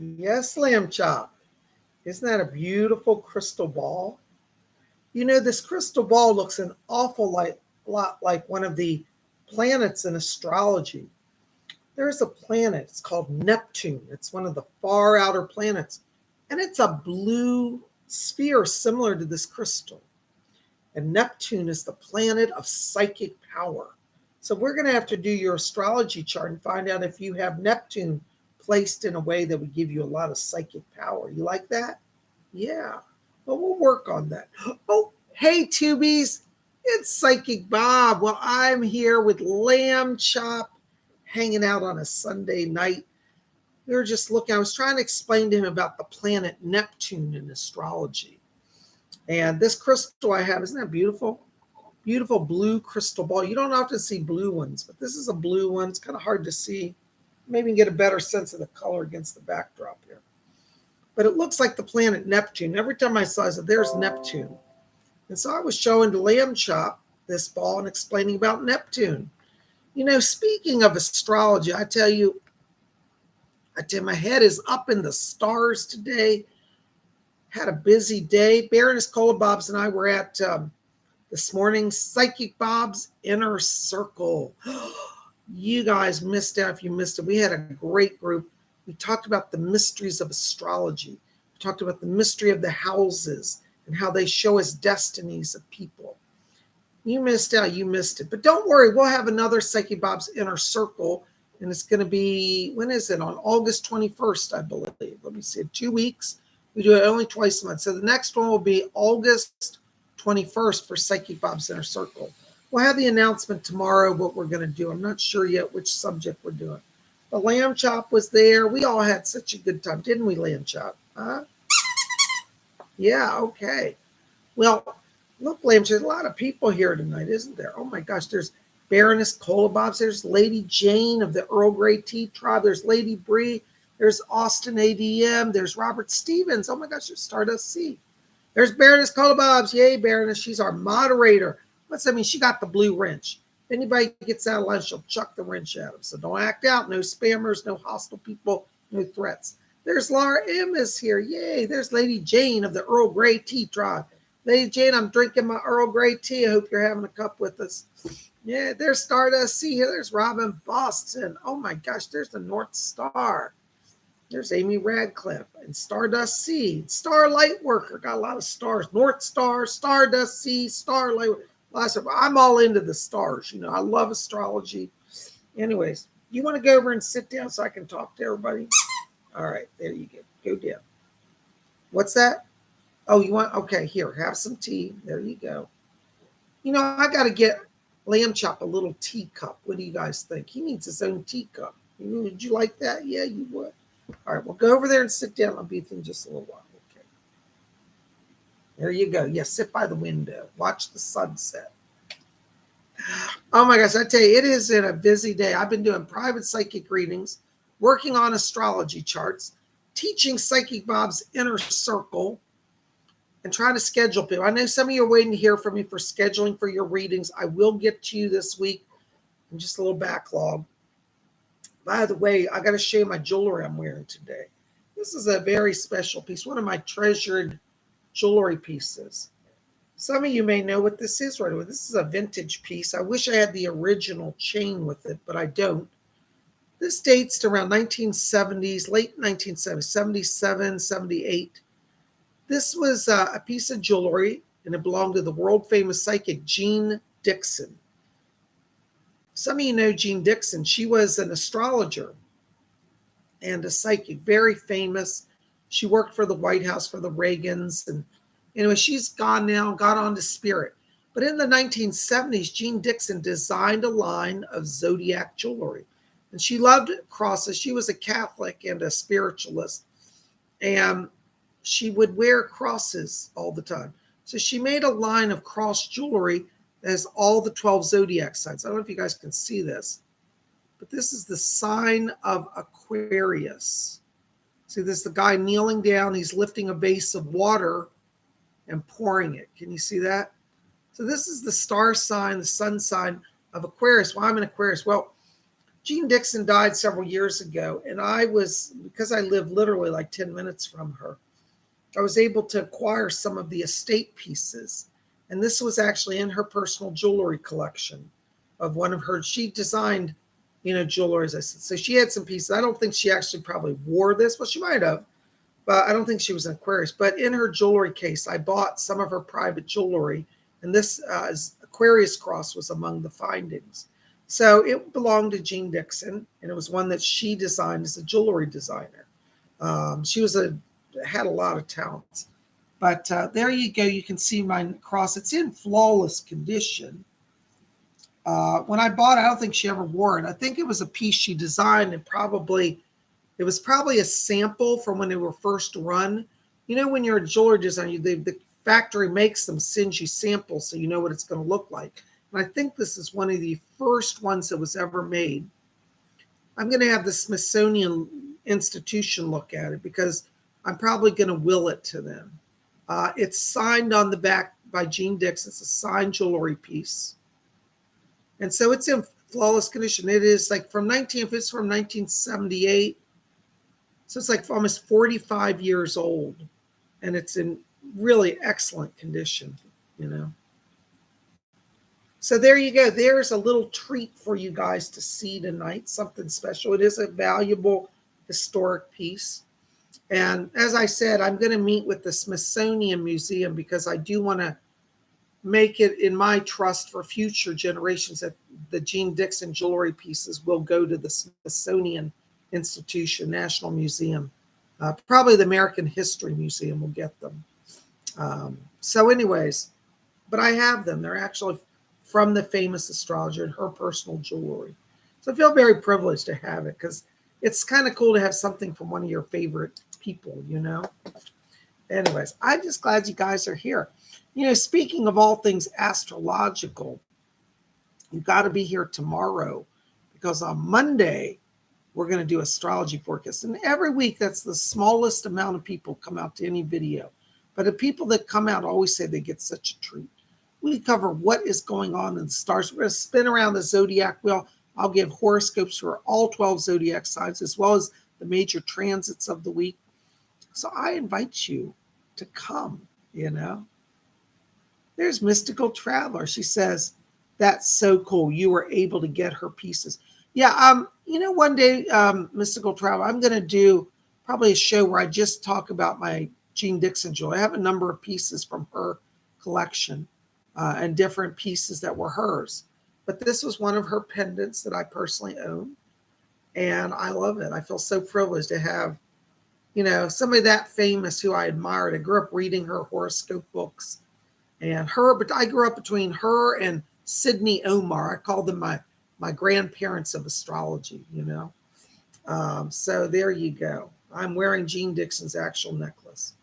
Yes, Lamb Chop. Isn't that a beautiful crystal ball? You know, this crystal ball looks an lot like one of the planets in astrology. There's a planet, it's called Neptune. It's one of the far outer planets, and it's a blue sphere similar to this crystal. And Neptune is the planet of psychic power. So we're going to have to do your astrology chart and find out if you have Neptune placed in a way that would give you a lot of psychic power. You like that? Yeah. Well, we'll work on that. Oh, hey, Tubies. It's Psychic Bob. Well, I'm here with Lamb Chop hanging out on a Sunday night. We were just looking. I was trying to explain to him about the planet Neptune in astrology. And this crystal I have, isn't that beautiful? Beautiful blue crystal ball. You don't often see blue ones, but this is a blue one. It's kind of hard to see. Maybe get a better sense of the color against the backdrop here. But it looks like the planet Neptune. Every time I saw it, I said, there's Neptune. And so I was showing to Lamb Chop this ball and explaining about Neptune. You know, speaking of astrology, I tell you, my head is up in the stars today. Had a busy day. Baroness Kolobobs and I were at this morning's Psychic Bob's Inner Circle. You guys missed out if you missed it. We had a great group. We talked about the mysteries of astrology. We talked about the mystery of the houses and how they show us destinies of people. You missed out, you missed it. But don't worry, we'll have another Psychic Bob's Inner Circle. And it's going to be, when is it? On August 21st, I believe. Let me see, in 2 weeks. We do it only twice a month. So the next one will be August 21st for Psychic Bob's Inner Circle. We'll have the announcement tomorrow what we're going to do. I'm not sure yet which subject we're doing. But Lamb Chop was there. We all had such a good time, didn't we, Lamb Chop? Huh? Yeah, okay. Well, look, Lamb Chop, there's a lot of people here tonight, isn't there? Oh, my gosh. There's Baroness Kolobobs. There's Lady Jane of the Earl Grey Tea Tribe. There's Lady Bree. There's Austin ADM. There's Robert Stevens. Oh, my gosh. There's Stardust C. There's Baroness Kolobobs. Yay, Baroness. She's our moderator. What's that mean? She got the blue wrench. If anybody gets out of line, she'll chuck the wrench at them. So don't act out. No spammers, no hostile people, no threats. There's Laura M. is here. Yay. There's Lady Jane of the Earl Grey Tea Tribe. Lady Jane, I'm drinking my Earl Grey tea. I hope you're having a cup with us. Yeah, there's Stardust C. There's Robin Boston. Oh, my gosh. There's the North Star. There's Amy Radcliffe and Stardust C. Star Lightworker. Got a lot of stars. North Star, Stardust C, Star Lightworker. I'm all into the stars. You know, I love astrology. Anyways, you want to go over and sit down so I can talk to everybody? All right, there you go. Go down. What's that? Oh, you want? Okay, here, have some tea. There you go. You know, I got to get Lamb Chop a little teacup. What do you guys think? He needs his own teacup. Would you like that? Yeah, you would. All right, well, go over there and sit down. I'll be with you in just a little while. Okay. There you go. Yeah, sit by the window. Watch the sunset. Oh, my gosh. I tell you, it is in a busy day. I've been doing private psychic readings, working on astrology charts, teaching Psychic Bob's Inner Circle, and trying to schedule people. I know some of you are waiting to hear from me for scheduling for your readings. I will get to you this week. I'm just a little backlog. By the way, I got to show you my jewelry I'm wearing today. This is a very special piece, one of my treasured jewelry pieces. Some of you may know what this is right away. This is a vintage piece. I wish I had the original chain with it, but I don't. This dates to around 1970s, late 1970s, 77, 78. This was a piece of jewelry, and it belonged to the world-famous psychic Jean Dixon. Some of you know Jean Dixon. She was an astrologer and a psychic, very famous. She worked for the White House for the Reagans. And anyway, she's gone now, got on to spirit. But in the 1970s, Jean Dixon designed a line of zodiac jewelry. And she loved crosses. She was a Catholic and a spiritualist. And she would wear crosses all the time. So she made a line of cross jewelry that has all the 12 zodiac signs. I don't know if you guys can see this, but this is the sign of Aquarius. See, this is the guy kneeling down. He's lifting a vase of water and pouring it. Can you see that? So this is the star sign, the sun sign of Aquarius. Well, I'm an Aquarius. Well, Jean Dixon died several years ago, and because I live literally like 10 minutes from her, I was able to acquire some of the estate pieces. And this was actually in her personal jewelry collection of one of her, she designed, jewelry, as I said. So she had some pieces. I don't think she actually probably wore this. Well, she might have, but I don't think she was an Aquarius. But in her jewelry case, I bought some of her private jewelry. And this Aquarius cross was among the findings. So it belonged to Jean Dixon, and it was one that she designed as a jewelry designer. She had a lot of talents. But there you go. You can see my cross. It's in flawless condition. When I bought it, I don't think she ever wore it. I think it was a piece she designed, and it was probably a sample from when they were first run. When you're a jewelry designer, the factory makes them, sends you samples so you know what it's going to look like. And I think this is one of the first ones that was ever made. I'm going to have the Smithsonian Institution look at it because I'm probably going to will it to them. It's signed on the back by Jean Dixon. It's a signed jewelry piece. And so it's in flawless condition. It is like it's from 1978. So it's like almost 45 years old. And it's in really excellent condition, So there you go. There's a little treat for you guys to see tonight, something special. It is a valuable historic piece. And as I said, I'm going to meet with the Smithsonian Museum because I do want to make it in my trust for future generations that the Jean Dixon jewelry pieces will go to the Smithsonian Institution, National Museum. Probably the American History Museum will get them. So anyways, but I have them. They're actually from the famous astrologer and her personal jewelry. So I feel very privileged to have it because it's kind of cool to have something from one of your favorite people, Anyways, I'm just glad you guys are here. Speaking of all things astrological, you got to be here tomorrow because on Monday, we're going to do astrology forecast. And every week, that's the smallest amount of people come out to any video. But the people that come out always say they get such a treat. We cover what is going on in the stars. We're going to spin around the zodiac wheel. I'll give horoscopes for all 12 zodiac signs, as well as the major transits of the week. So I invite you to come, There's Mystical Traveler. She says, that's so cool. You were able to get her pieces. Yeah, one day, Mystical Traveler, I'm going to do probably a show where I just talk about my Jean Dixon jewelry. I have a number of pieces from her collection and different pieces that were hers. But this was one of her pendants that I personally own. And I love it. I feel so privileged to have, somebody that famous who I admired. I grew up reading her horoscope books. But I grew up between her and Sidney Omar. I call them my grandparents of astrology, So there you go. I'm wearing Jean Dixon's actual necklace.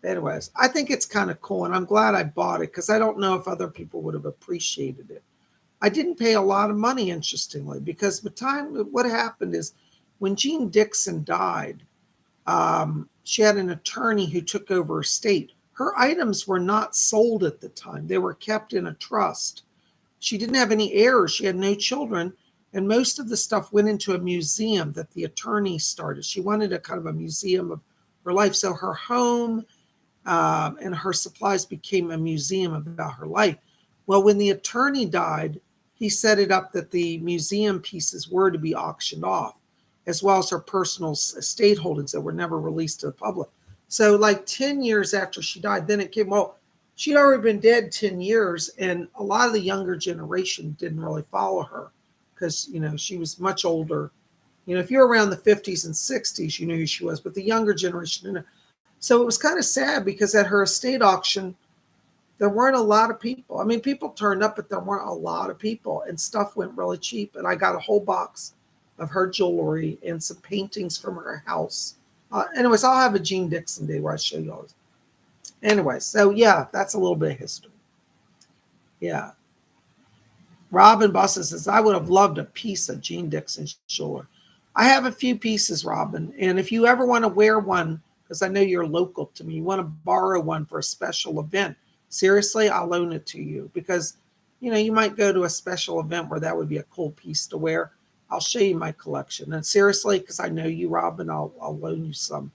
Anyways, I think it's kind of cool, and I'm glad I bought it because I don't know if other people would have appreciated it. I didn't pay a lot of money, interestingly, because what happened is when Jean Dixon died, she had an attorney who took over her estate. Her items were not sold at the time. They were kept in a trust. She didn't have any heirs. She had no children. And most of the stuff went into a museum that the attorney started. She wanted a kind of a museum of her life. So her home and her supplies became a museum about her life. Well, when the attorney died, he set it up that the museum pieces were to be auctioned off, as well as her personal estate holdings that were never released to the public. So like 10 years after she died, then it came, she'd already been dead 10 years, and a lot of the younger generation didn't really follow her because, she was much older. If you're around the 50s and 60s, you knew who she was, but the younger generation didn't. So it was kind of sad because at her estate auction, there weren't a lot of people. I mean, people turned up, but there weren't a lot of people, and stuff went really cheap. And I got a whole box of her jewelry and some paintings from her house. Anyways, I'll have a Jean Dixon day where I show you all this. Anyway, so yeah, that's a little bit of history. Yeah. Robin Bussa says, I would have loved a piece of Jean Dixon's jewelry. I have a few pieces, Robin. And if you ever want to wear one, because I know you're local to me, you want to borrow one for a special event, seriously, I'll loan it to you because, you might go to a special event where that would be a cool piece to wear. I'll show you my collection. And seriously, because I know you, Robin, I'll loan you some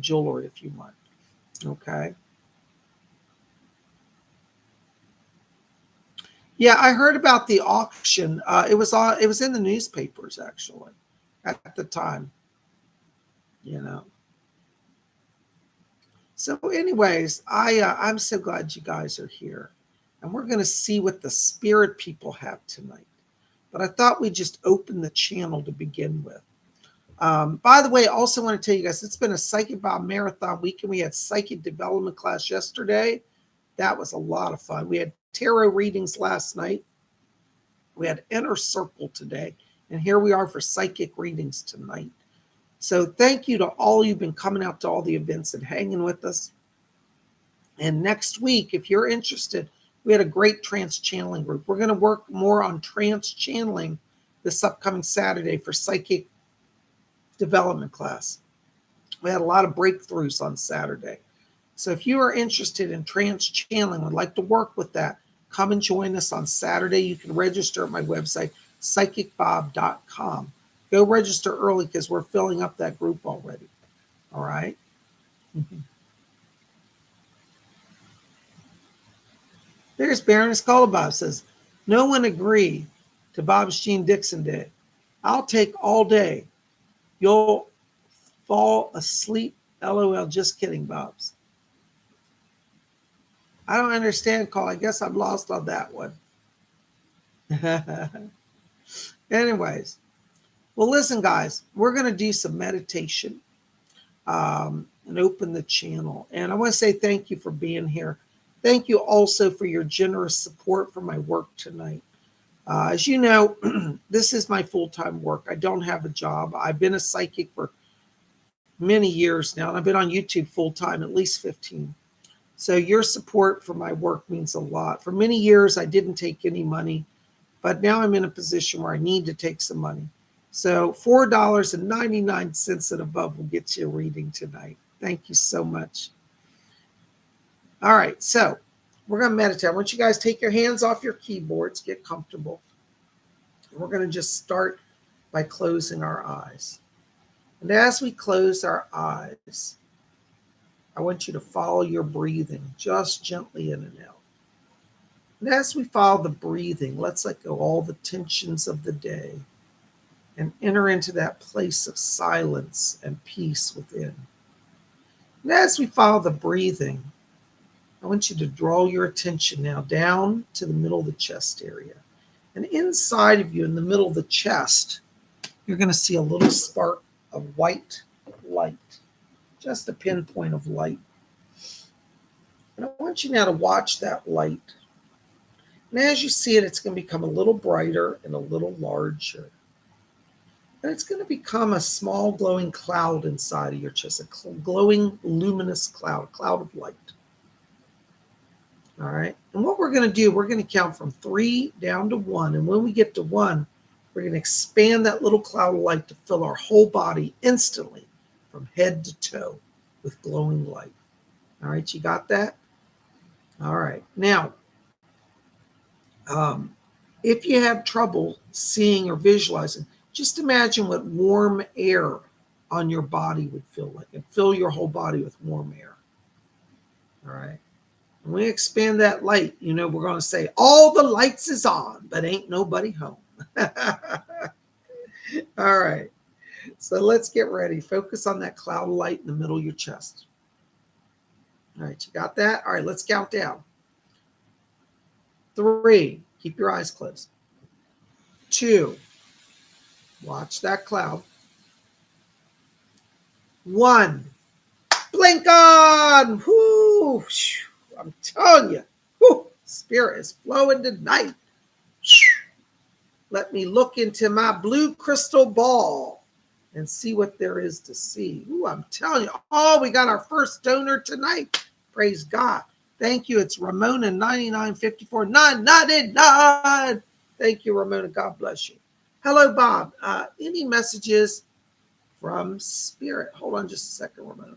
jewelry if you want. Okay. Yeah, I heard about the auction. It was in the newspapers actually at the time. You know. So, anyways, I'm so glad you guys are here, and we're going to see what the spirit people have tonight. But I thought we'd just open the channel to begin with. By the way, I also want to tell you guys, it's been a Psychic Bob Marathon weekend. We had Psychic Development class yesterday. That was a lot of fun. We had tarot readings last night. We had Inner Circle today. And here we are for psychic readings tonight. So thank you to all you've been coming out to all the events and hanging with us. And next week, if you're interested, we had a great trance channeling group. We're going to work more on trance channeling this upcoming Saturday for Psychic Development class. We had a lot of breakthroughs on Saturday. So if you are interested in trance channeling, would like to work with that, come and join us on Saturday. You can register at my website, PsychicBob.com. Go register early because we're filling up that group already. All right. There's Baroness Bob says, no one agreed to Bob's Gene Dixon Day. I'll take all day. You'll fall asleep. LOL. Just kidding, Bobs. I don't understand, Call. I guess I'm lost on that one. Anyways, well, listen, guys, we're going to do some meditation and open the channel. And I want to say thank you for being here. Thank you also for your generous support for my work tonight. As you know, this is my full-time work. I don't have a job. I've been a psychic for many years now, and I've been on YouTube full-time, at least 15. So your support for my work means a lot. For many years, I didn't take any money, but now I'm in a position where I need to take some money. So $4.99 and above will get you a reading tonight. Thank you so much. All right, so we're going to meditate. I want you guys to take your hands off your keyboards, get comfortable. We're going to just start by closing our eyes. And as we close our eyes, I want you to follow your breathing, just gently in and out. And as we follow the breathing, let's let go all the tensions of the day and enter into that place of silence and peace within. And as we follow the breathing, I want you to draw your attention now down to the middle of the chest area. And inside of you, in the middle of the chest, you're going to see a little spark of white light, just a pinpoint of light. And I want you now to watch that light. And as you see it, it's going to become a little brighter and a little larger. And it's going to become a small glowing cloud inside of your chest, a glowing luminous cloud, a cloud of light. All right. And what we're going to do, we're going to count from 3 down to 1. And when we get to 1, we're going to expand that little cloud of light to fill our whole body instantly from head to toe with glowing light. All right. You got that? All right. Now, if you have trouble seeing or visualizing, just imagine what warm air on your body would feel like, and fill your whole body with warm air. All right. When we expand that light, you know, we're going to say, all the lights is on, but ain't nobody home. All right. So let's get ready. Focus on that cloud of light in the middle of your chest. All right. You got that? All right. Let's count down. 3. Keep your eyes closed. 2. Watch that cloud. 1. Blink on. Whoo. I'm telling you, whoo, spirit is flowing tonight. Let me look into my blue crystal ball and see what there is to see. Ooh, I'm telling you. Oh, we got our first donor tonight. Praise God. Thank you. It's Ramona 9954 999. Thank you, Ramona. God bless you. Hello, Bob. Any messages from Spirit? Hold on just a second, Ramona.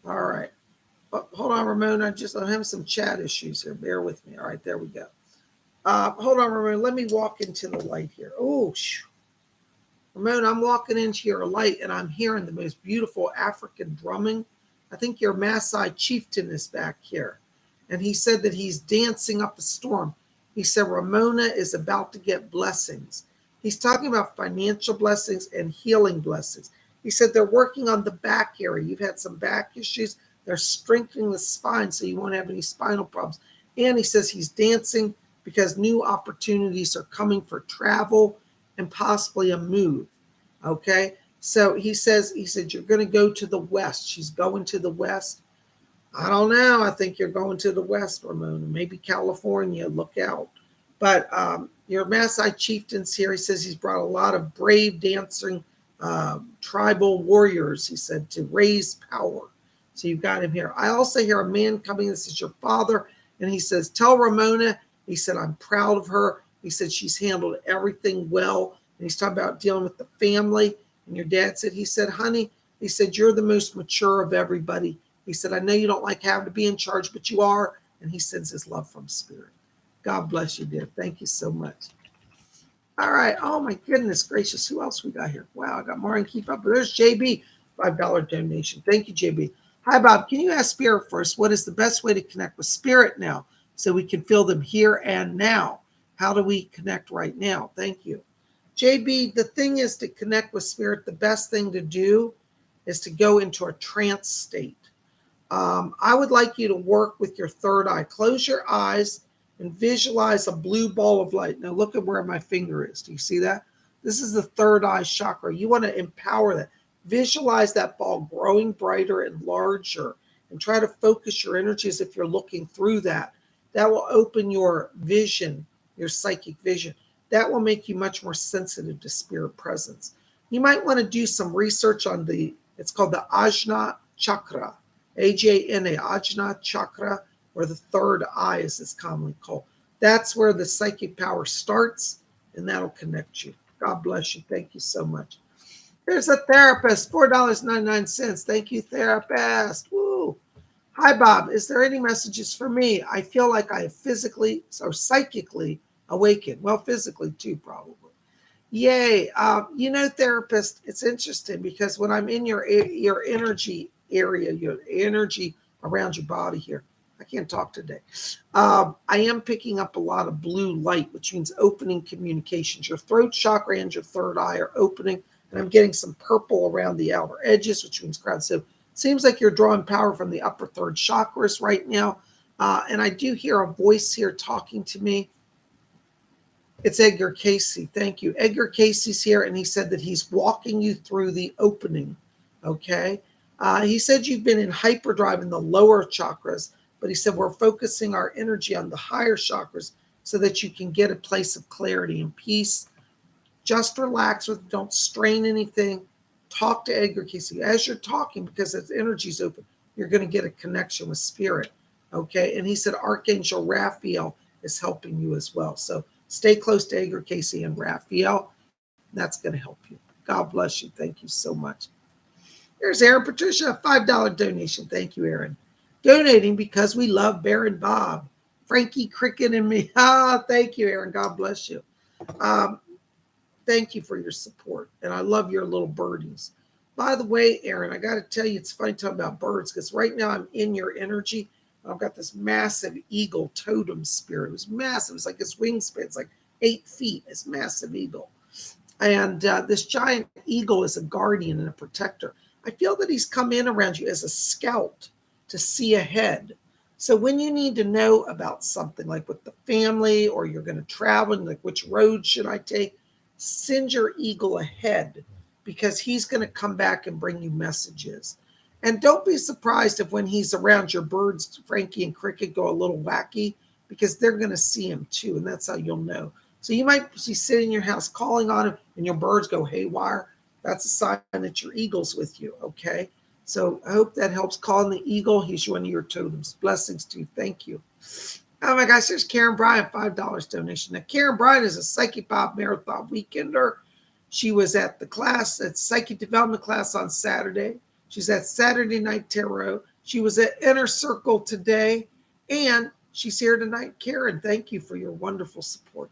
All right. Oh, hold on, Ramona. I'm having some chat issues here. Bear with me. All right, there we go. Hold on, Ramona. Let me walk into the light here. Oh, Ramona, I'm walking into your light and I'm hearing the most beautiful African drumming. I think your Maasai chieftain is back here. And he said that he's dancing up a storm. He said Ramona is about to get blessings. He's talking about financial blessings and healing blessings. He said they're working on the back area. You've had some back issues. They're strengthening the spine so you won't have any spinal problems. And he says he's dancing because new opportunities are coming for travel and possibly a move. Okay. So he said, you're going to go to the west. She's going to the west. I don't know. I think you're going to the west, Ramona. Maybe California. Look out. But your Maasai chieftain's here. He says he's brought a lot of brave dancing tribal warriors, he said, to raise power. So you've got him here. I also hear a man coming. This is your father. And he says, tell Ramona, he said, I'm proud of her. He said she's handled everything well. And he's talking about dealing with the family. And your dad said, he said, honey, he said, you're the most mature of everybody. He said, I know you don't like having to be in charge, but you are. And he sends his love from spirit. God bless you, dear. Thank you so much. All right. Oh, my goodness gracious. Who else we got here? Wow, I got more and keep up. There's JB, $5 donation. Thank you, JB. Hi, Bob. Can you ask Spirit first, what is the best way to connect with Spirit now so we can feel them here and now? How do we connect right now? Thank you. JB, the thing is to connect with Spirit, the best thing to do is to go into a trance state. I would like you to work with your third eye. Close your eyes and visualize a blue ball of light. Now look at where my finger is. Do you see that? This is the third eye chakra. You want to empower that. Visualize that ball growing brighter and larger and try to focus your energy as if you're looking through that. That will open your vision, your psychic vision. That will make you much more sensitive to spirit presence. You might want to do some research on it's called the Ajna Chakra, AJNA, Ajna Chakra, or the third eye as it's commonly called. That's where the psychic power starts, and that'll connect you. God bless you. Thank you so much. There's a therapist, $4.99. Thank you, therapist. Woo. Hi, Bob. Is there any messages for me? I feel like I have physically or psychically awakened. Well, physically too, probably. Yay. Therapist, it's interesting because when I'm in your energy area, your energy around your body here, I can't talk today. I am picking up a lot of blue light, which means opening communications. Your throat chakra and your third eye are opening, and I'm getting some purple around the outer edges, which means crowd. So it seems like you're drawing power from the upper third chakras right now. And I do hear a voice here talking to me. It's Edgar Casey. Thank you. Edgar Casey's here, and he said that he's walking you through the opening. Okay. He said you've been in hyperdrive in the lower chakras, but he said we're focusing our energy on the higher chakras so that you can get a place of clarity and peace. Just relax with, don't strain anything. Talk to Edgar Casey. As you're talking, because his energy's open, you're going to get a connection with spirit. Okay. And he said Archangel Raphael is helping you as well. So stay close to Edgar Casey and Raphael. That's going to help you. God bless you. Thank you so much. There's Aaron Patricia, $5 donation. Thank you, Aaron. Donating because we love Baron Bob, Frankie Cricket, and me. Thank you, Aaron. God bless you. Thank you for your support. And I love your little birdies. By the way, Aaron, I got to tell you, it's funny talking about birds because right now I'm in your energy. I've got this massive eagle totem spirit. It was massive. It's like its wingspan. It's like 8 feet. It's massive eagle. And this giant eagle is a guardian and a protector. I feel that he's come in around you as a scout to see ahead. So when you need to know about something like with the family or you're going to travel, like which road should I take, send your eagle ahead because he's going to come back and bring you messages. And don't be surprised if when he's around your birds, Frankie and Cricket go a little wacky because they're going to see him too. And that's how you'll know. So you might be sitting in your house calling on him and your birds go haywire. That's a sign that your eagle's with you. Okay. So I hope that helps. Calling the eagle. He's one of your totems. Blessings to you. Thank you. Oh my gosh. There's Karen Bryan, $5 donation. Now Karen Bryan is a Psychic Bob Marathon weekender. She was at the class, at Psychic Development class on Saturday. She's at Saturday Night Tarot. She was at Inner Circle today. And She's here tonight. Karen, thank you for your wonderful support.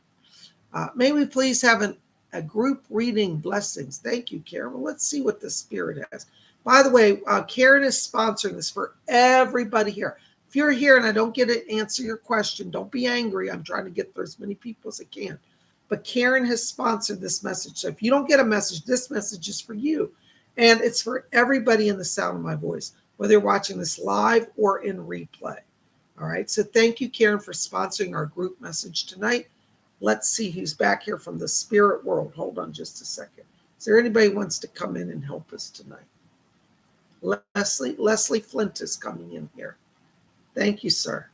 May we please have a group reading blessings. Thank you, Karen. Well, let's see what the spirit has. By the way, Karen is sponsoring this for everybody here. If you're here and I don't get to answer your question, don't be angry. I'm trying to get through as many people as I can. But Karen has sponsored this message. So if you don't get a message, this message is for you. And it's for everybody in the sound of my voice, whether you're watching this live or in replay. All right. So thank you, Karen, for sponsoring our group message tonight. Let's see who's back here from the spirit world. Hold on just a second. Is there anybody who wants to come in and help us tonight? Leslie Flint is coming in here. Thank you, sir.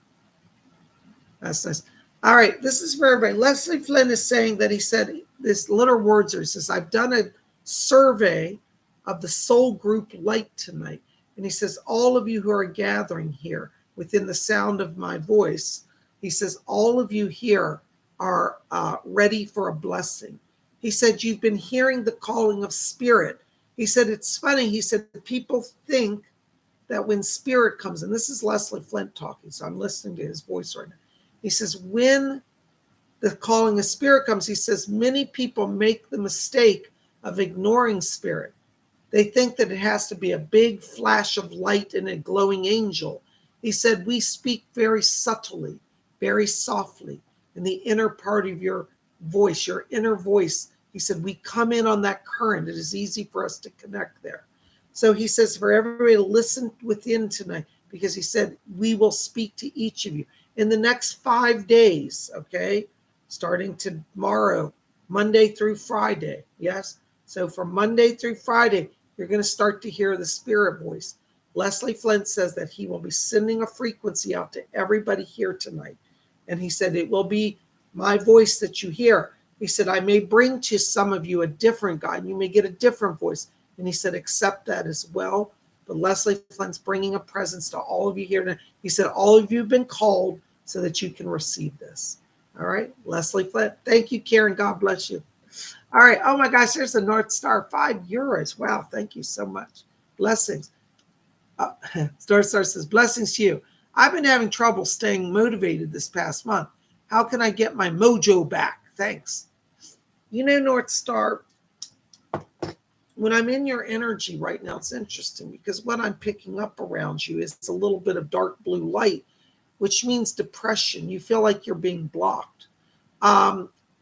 That's nice. All right. This is for everybody. Leslie Flint is saying that he said this little words are, he says, I've done a survey of the soul group light tonight. And he says, all of you who are gathering here within the sound of my voice, he says, all of you here are ready for a blessing. He said, you've been hearing the calling of spirit. He said, it's funny. He said, people think that when spirit comes, and this is Leslie Flint talking, so I'm listening to his voice right now. He says, when the calling of spirit comes, he says, many people make the mistake of ignoring spirit. They think that it has to be a big flash of light and a glowing angel. He said, we speak very subtly, very softly in the inner part of your voice, your inner voice. He said, we come in on that current. It is easy for us to connect there. So he says, for everybody to listen within tonight, because he said, we will speak to each of you in the next 5 days, okay? Starting tomorrow, Monday through Friday, yes? So from Monday through Friday, you're going to start to hear the spirit voice. Leslie Flint says that he will be sending a frequency out to everybody here tonight. And he said, it will be my voice that you hear. He said, I may bring to some of you a different guide. You may get a different voice. And he said, accept that as well. But Leslie Flint's bringing a presence to all of you here tonight. He said, all of you have been called so that you can receive this. All right, Leslie Flint. Thank you, Karen. God bless you. All right. Oh, my gosh, there's the North Star, €5. Wow, thank you so much. Blessings. Star says, blessings to you. I've been having trouble staying motivated this past month. How can I get my mojo back? Thanks. You know, North Star, when I'm in your energy right now, it's interesting because what I'm picking up around you is a little bit of dark blue light, which means depression. You feel like you're being blocked.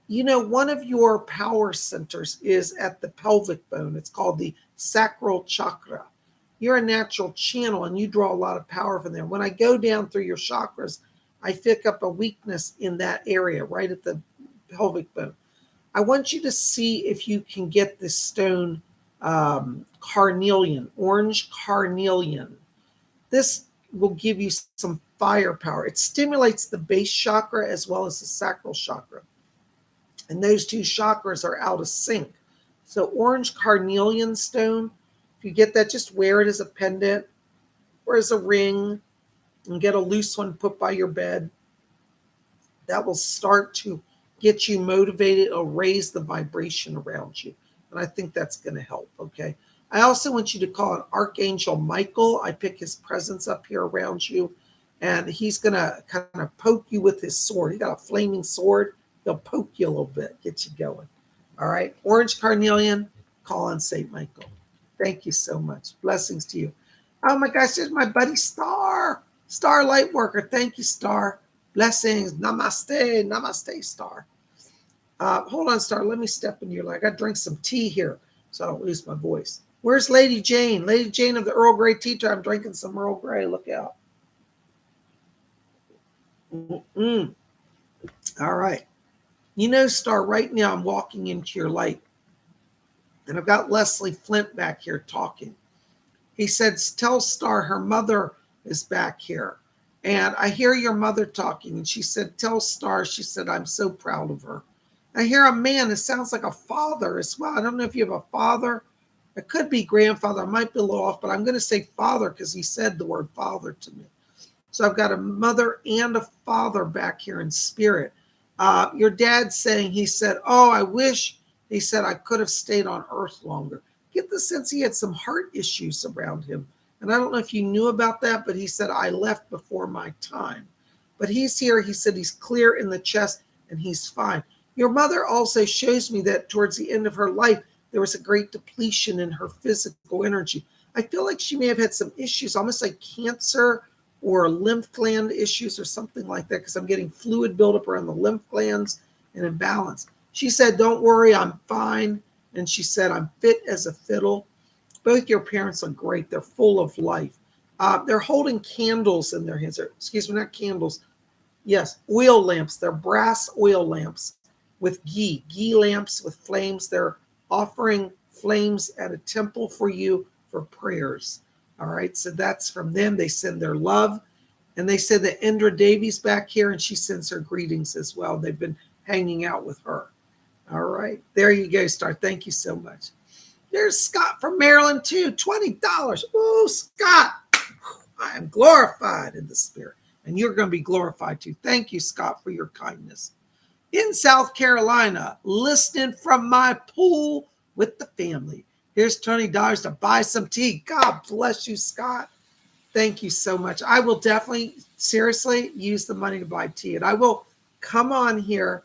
You know, one of your power centers is at the pelvic bone. It's called the sacral chakra. You're a natural channel and you draw a lot of power from there. When I go down through your chakras, I pick up a weakness in that area, right at the pelvic bone. I want you to see if you can get this stone, carnelian, orange carnelian. This will give you some firepower. It stimulates the base chakra as well as the sacral chakra. And those two chakras are out of sync. So orange carnelian stone, if you get that, just wear it as a pendant or as a ring and get a loose one put by your bed. That will start to get you motivated or raise the vibration around you. And I think that's going to help, okay? I also want you to call on Archangel Michael. I pick his presence up here around you, and he's going to kind of poke you with his sword. He got a flaming sword. He'll poke you a little bit, get you going. All right? Orange carnelian, call on St. Michael. Thank you so much. Blessings to you. Oh, my gosh, there's my buddy Star. Star Lightworker. Thank you, Star. Blessings. Namaste. Namaste, Star. Hold on, Star. Let me step in your leg. I got to drink some tea here so I don't lose my voice. Where's Lady Jane? Lady Jane of the Earl Grey Tea Time. I'm drinking some Earl Grey. Look out. All right. You know, Star, right now I'm walking into your light. And I've got Leslie Flint back here talking. He said, tell Star her mother is back here. And I hear your mother talking. And she said, tell Star, she said, I'm so proud of her. I hear a man. It sounds like a father as well. I don't know if you have a father. It could be grandfather. I might be a little off, but I'm going to say father because he said the word father to me. So I've got a mother and a father back here in spirit. Your dad's saying, he said, oh, I wish, he said, I could have stayed on earth longer. Get the sense he had some heart issues around him. And I don't know if you knew about that, but he said, I left before my time. but he's here. He said he's clear in the chest and he's fine. Your mother also shows me that towards the end of her life, there was a great depletion in her physical energy. I feel like she may have had some issues, almost like cancer or lymph gland issues or something like that, because I'm getting fluid buildup around the lymph glands and imbalance. She said, don't worry, I'm fine. And she said, I'm fit as a fiddle. Both your parents are great. They're full of life. They're holding candles in their hands. Excuse me, not candles. Yes, oil lamps. They're brass oil lamps with ghee lamps with flames. They're offering flames at a temple for you for prayers. All right, so that's from them. They send their love. And they said that Indra Devi's back here, and she sends her greetings as well. They've been hanging out with her. All right, there you go, Star. Thank you so much. There's Scott from Maryland, too. $20. Oh, Scott. I am glorified in the spirit. And you're going to be glorified, too. Thank you, Scott, for your kindness. In South Carolina, listening from my pool with the family. Here's $20 to buy some tea. God bless you, Scott. Thank you so much. I will definitely, seriously, use the money to buy tea. And I will come on here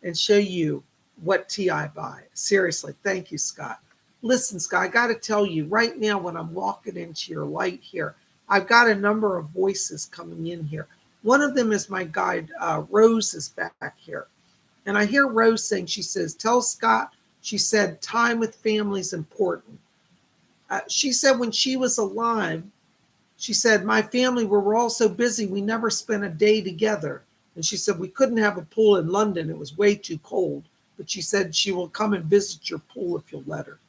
and show you what tea I buy. Seriously. Thank you, Scott. Listen, Scott, I got to tell you right now when I'm walking into your light here, I've got a number of voices coming in here. One of them is my guide, Rose is back here. And I hear Rose saying, she says, tell Scott, she said, time with family is important. She said when she was alive, she said, my family, we're all so busy, we never spent a day together. And she said, we couldn't have a pool in London. It was way too cold. But she said she will come and visit your pool if you'll let her.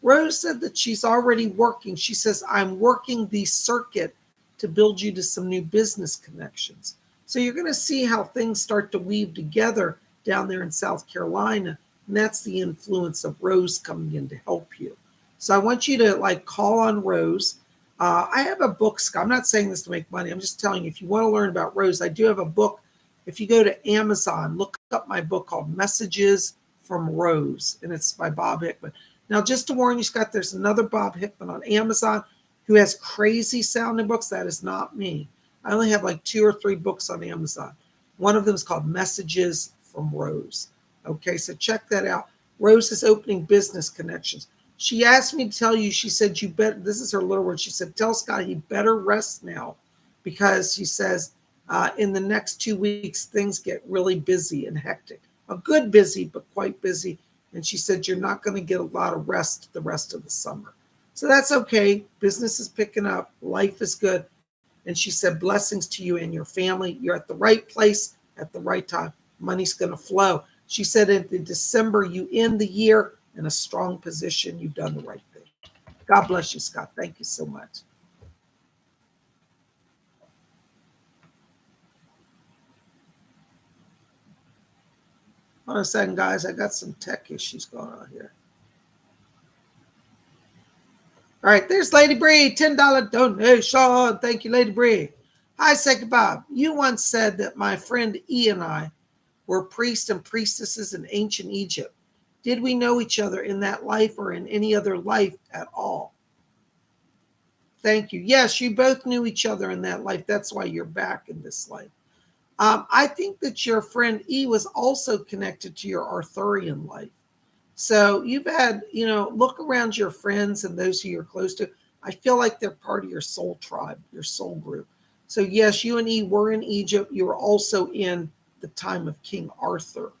Rose said that she's already working. She says, I'm working the circuit to build you to some new business connections. So you're going to see how things start to weave together down there in South Carolina. And that's the influence of Rose coming in to help you. So I want you to call on Rose. I have a book, Scott. I'm not saying this to make money. I'm just telling you, if you want to learn about Rose, I do have a book. If you go to Amazon, look up my book called Messages from Rose, and it's by Bob Hickman. Now, just to warn you, Scott, there's another Bob Hickman on Amazon who has crazy sounding books. That is not me. I only have 2 or 3 books on Amazon. One of them is called Messages from Rose. Okay, so check that out. Rose is opening business connections. She asked me to tell you, she said, you better, this is her little word. She said, tell Scott he better rest now because she says in the next 2 weeks, things get really busy and hectic. A good busy, but quite busy. And she said, you're not going to get a lot of rest the rest of the summer. So that's okay. Business is picking up. Life is good. And she said, blessings to you and your family. You're at the right place at the right time. Money's going to flow. She said in December, you end the year in a strong position. You've done the right thing. God bless you, Scott. Thank you so much. Hold on a second, guys. I got some tech issues going on here. All right, there's Lady Bree, $10 donation. Thank you, Lady Bree. Hi, Psychic Bob. You once said that my friend E and I were priests and priestesses in ancient Egypt. Did we know each other in that life or in any other life at all? Thank you. Yes, you both knew each other in that life. That's why you're back in this life. I think that your friend E was also connected to your Arthurian life. So you've had, look around your friends and those who you're close to. I feel like they're part of your soul tribe, your soul group. So yes, you and E were in Egypt. You were also in the time of King Arthur.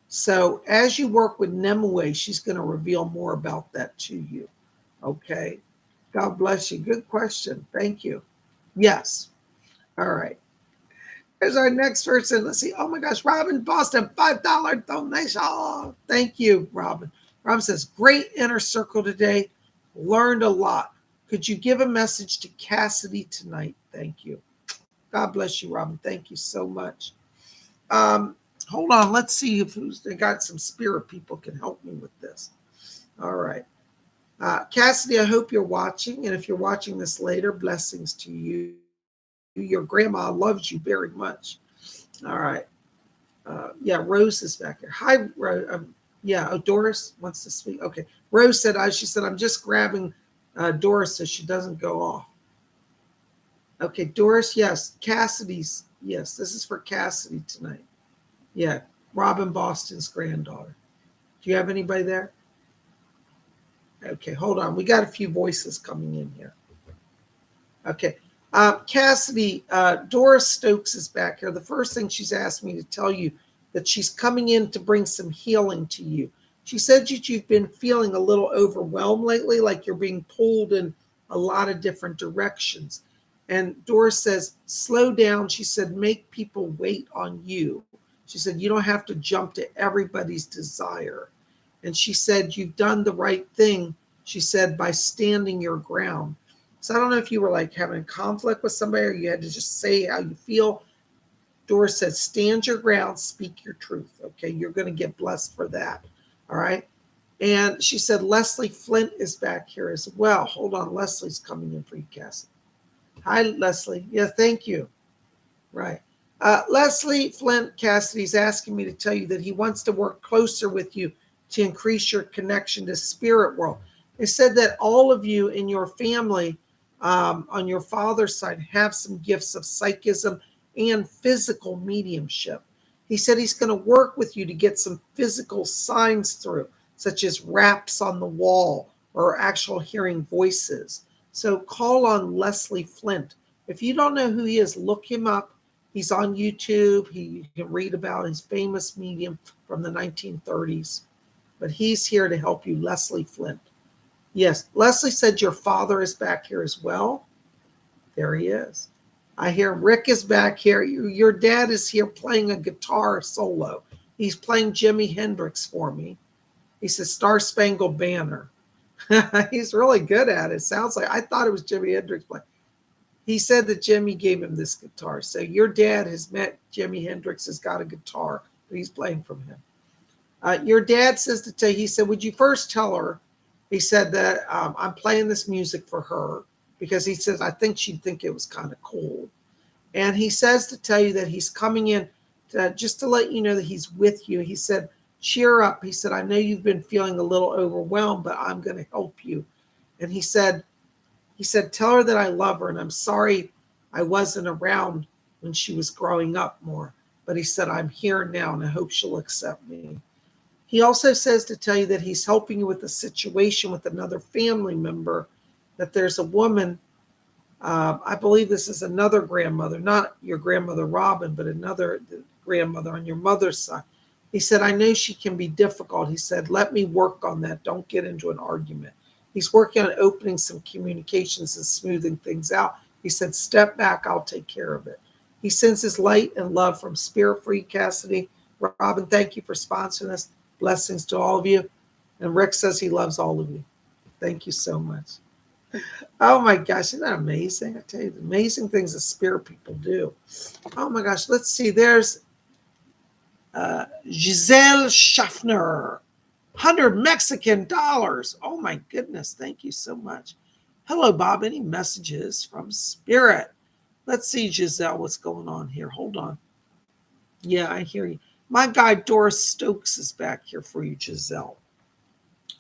So as you work with Nimue, she's going to reveal more about that to you. Okay. God bless you. Good question. Thank you. Yes. All right. Here's our next person. Let's see. Oh my gosh, Robin Boston, $5 donation. Oh, thank you, Robin. Robin says, great inner circle today. Learned a lot. Could you give a message to Cassidy tonight? Thank you. God bless you, Robin. Thank you so much. Hold on. Let's see if they got some spirit people can help me with this. All right. Cassidy, I hope you're watching. And if you're watching this later, blessings to you. Your grandma loves you very much. All right. Yeah, Rose is back here. Hi, Rose. Doris wants to speak. Okay. Rose said, she said, I'm just grabbing Doris so she doesn't go off. Okay, Doris, yes. Cassidy's Yes, this is for Cassidy tonight. Yeah, Robin Boston's granddaughter. Do you have anybody there? Okay, hold on. We got a few voices coming in here. Okay. Cassidy, Doris Stokes is back here. The first thing she's asked me to tell you that she's coming in to bring some healing to you. She said that you've been feeling a little overwhelmed lately, like you're being pulled in a lot of different directions. And Doris says, slow down. She said, make people wait on you. She said, you don't have to jump to everybody's desire. And she said, you've done the right thing, she said, by standing your ground. So I don't know if you were like having a conflict with somebody or you had to just say how you feel. Doris said, stand your ground, speak your truth. Okay, you're going to get blessed for that. All right. And she said, Leslie Flint is back here as well. Hold on. Leslie's coming in for you, Cassie. Hi, Leslie. Yeah, thank you. Right. Leslie Flint Cassidy's asking me to tell you that he wants to work closer with you to increase your connection to spirit world. They said that all of you in your family, on your father's side, have some gifts of psychism and physical mediumship. He said he's going to work with you to get some physical signs through, such as raps on the wall or actual hearing voices. So call on Leslie Flint. If you don't know who he is, look him up. He's on YouTube. You can read about his famous medium from the 1930s. But he's here to help you, Leslie Flint. Yes, Leslie said your father is back here as well. There he is. I hear Rick is back here. Your dad is here playing a guitar solo. He's playing Jimi Hendrix for me. He says Star Spangled Banner. He's really good at it. Sounds like, I thought it was Jimi Hendrix playing. He said that Jimi gave him this guitar. So your dad has met Jimi Hendrix, has got a guitar that he's playing from him. Your dad says to tell you, he said, would you first tell her, he said that I'm playing this music for her because he says, I think she'd think it was kind of cool. And he says to tell you that he's coming in just to let you know that he's with you. He said, cheer up. He said, I know you've been feeling a little overwhelmed, but I'm going to help you. And he said, tell her that I love her. And I'm sorry I wasn't around when she was growing up more. But he said, I'm here now and I hope she'll accept me. He also says to tell you that he's helping you with a situation with another family member, that there's a woman, I believe this is another grandmother, not your grandmother Robin, but another grandmother on your mother's side. He said, I know she can be difficult. He said, let me work on that. Don't get into an argument. He's working on opening some communications and smoothing things out. He said, step back, I'll take care of it. He sends his light and love from Spirit Free Cassidy. Robin, thank you for sponsoring us. Blessings to all of you. And Rick says he loves all of you. Thank you so much. Oh my gosh, isn't that amazing? I tell you, the amazing things that spirit people do. Oh my gosh, let's see. There's Giselle Schaffner, 100 Mexican dollars. Oh my goodness, thank you so much. Hello, Bob. Any messages from Spirit? Let's see, Giselle, what's going on here. Hold on. Yeah, I hear you. My guy Doris Stokes is back here for you, Giselle.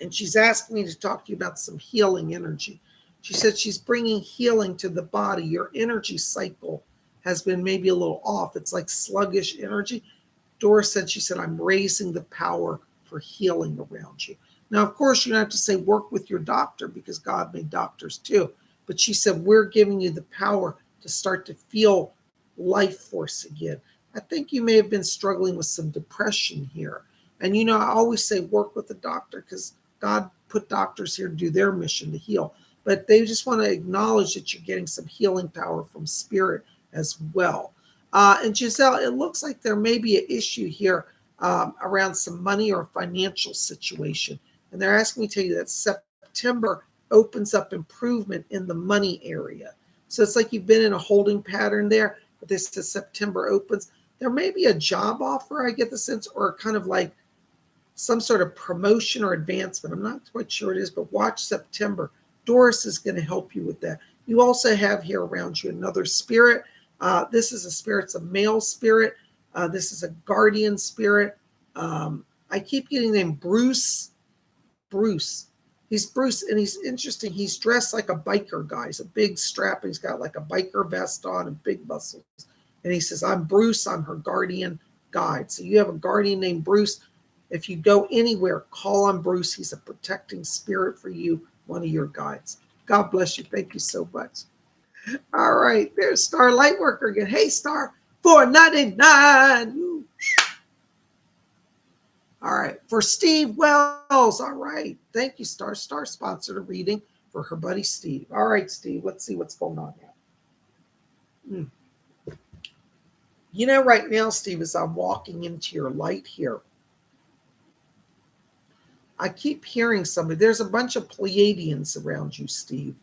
And she's asking me to talk to you about some healing energy. She said she's bringing healing to the body. Your energy cycle has been maybe a little off. It's like sluggish energy. Doris said, she said, I'm raising the power for healing around you. Now, of course, you don't have to say work with your doctor because God made doctors too. But she said, we're giving you the power to start to feel life force again. I think you may have been struggling with some depression here. And, you know, I always say work with the doctor because God put doctors here to do their mission to heal. But they just want to acknowledge that you're getting some healing power from spirit as well. And Giselle, it looks like there may be an issue here around some money or financial situation. And they're asking me to tell you that September opens up improvement in the money area. So it's like you've been in a holding pattern there, but this is September opens. There may be a job offer, I get the sense, or kind of like some sort of promotion or advancement. I'm not quite sure it is, but watch September. Doris is going to help you with that. You also have here around you another spirit. This is a spirit, it's a male spirit. This is a guardian spirit. I keep getting named Bruce. He's Bruce, and he's interesting. He's dressed like a biker guy. He's a big strap, and he's got like a biker vest on and big muscles. And he says, I'm Bruce. I'm her guardian guide. So you have a guardian named Bruce. If you go anywhere, call on Bruce. He's a protecting spirit for you, one of your guides. God bless you. Thank you so much. All right. There's Star Lightworker again. Hey, Star, $4.99. All right. For Steve Wells. All right. Thank you, Star. Star sponsored a reading for her buddy Steve. All right, Steve. Let's see what's going on now. You know, right now, Steve, as I'm walking into your light here, I keep hearing somebody. There's a bunch of Pleiadians around you, Steve.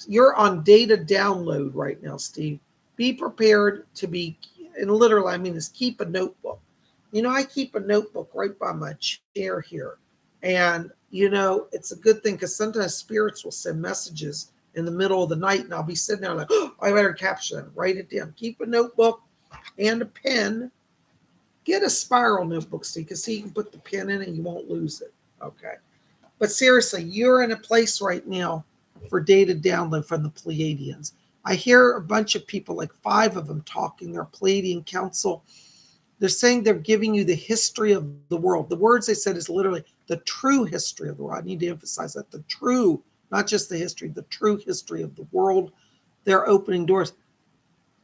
You're on data download right now, Steve. Be prepared to be, and literally, I mean, is keep a notebook. You know, I keep a notebook right by my chair here. And, you know, it's a good thing because sometimes spirits will send messages in the middle of the night and I'll be sitting there like, oh, I better capture them, write it down. Keep a notebook and a pen. Get a spiral notebook, Steve, because you can put the pen in and you won't lose it. Okay. But seriously, you're in a place right now for data download from the Pleiadians. I hear a bunch of people, like 5 of them talking, their Pleiadian council. They're saying they're giving you the history of the world. The words they said is literally the true history of the world. I need to emphasize that. The true, not just the history, the true history of the world. They're opening doors.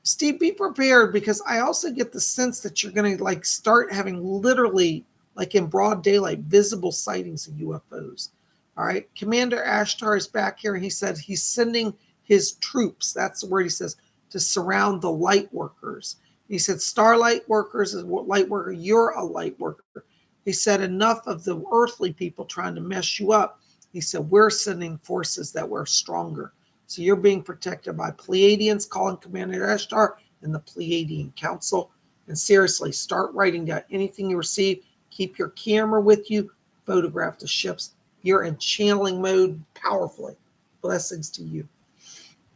Steve, be prepared because I also get the sense that you're going to like start having literally, like in broad daylight, visible sightings of UFOs. All right. Commander Ashtar is back here. He said he's sending his troops. That's the word he says, to surround the light workers. He said, starlight workers is what light worker. You're a light worker. He said, enough of the earthly people trying to mess you up. He said, we're sending forces that were stronger. So you're being protected by Pleiadians, calling Commander Ashtar and the Pleiadian Council. And seriously, start writing down anything you receive. Keep your camera with you. Photograph the ships. You're in channeling mode powerfully. Blessings to you.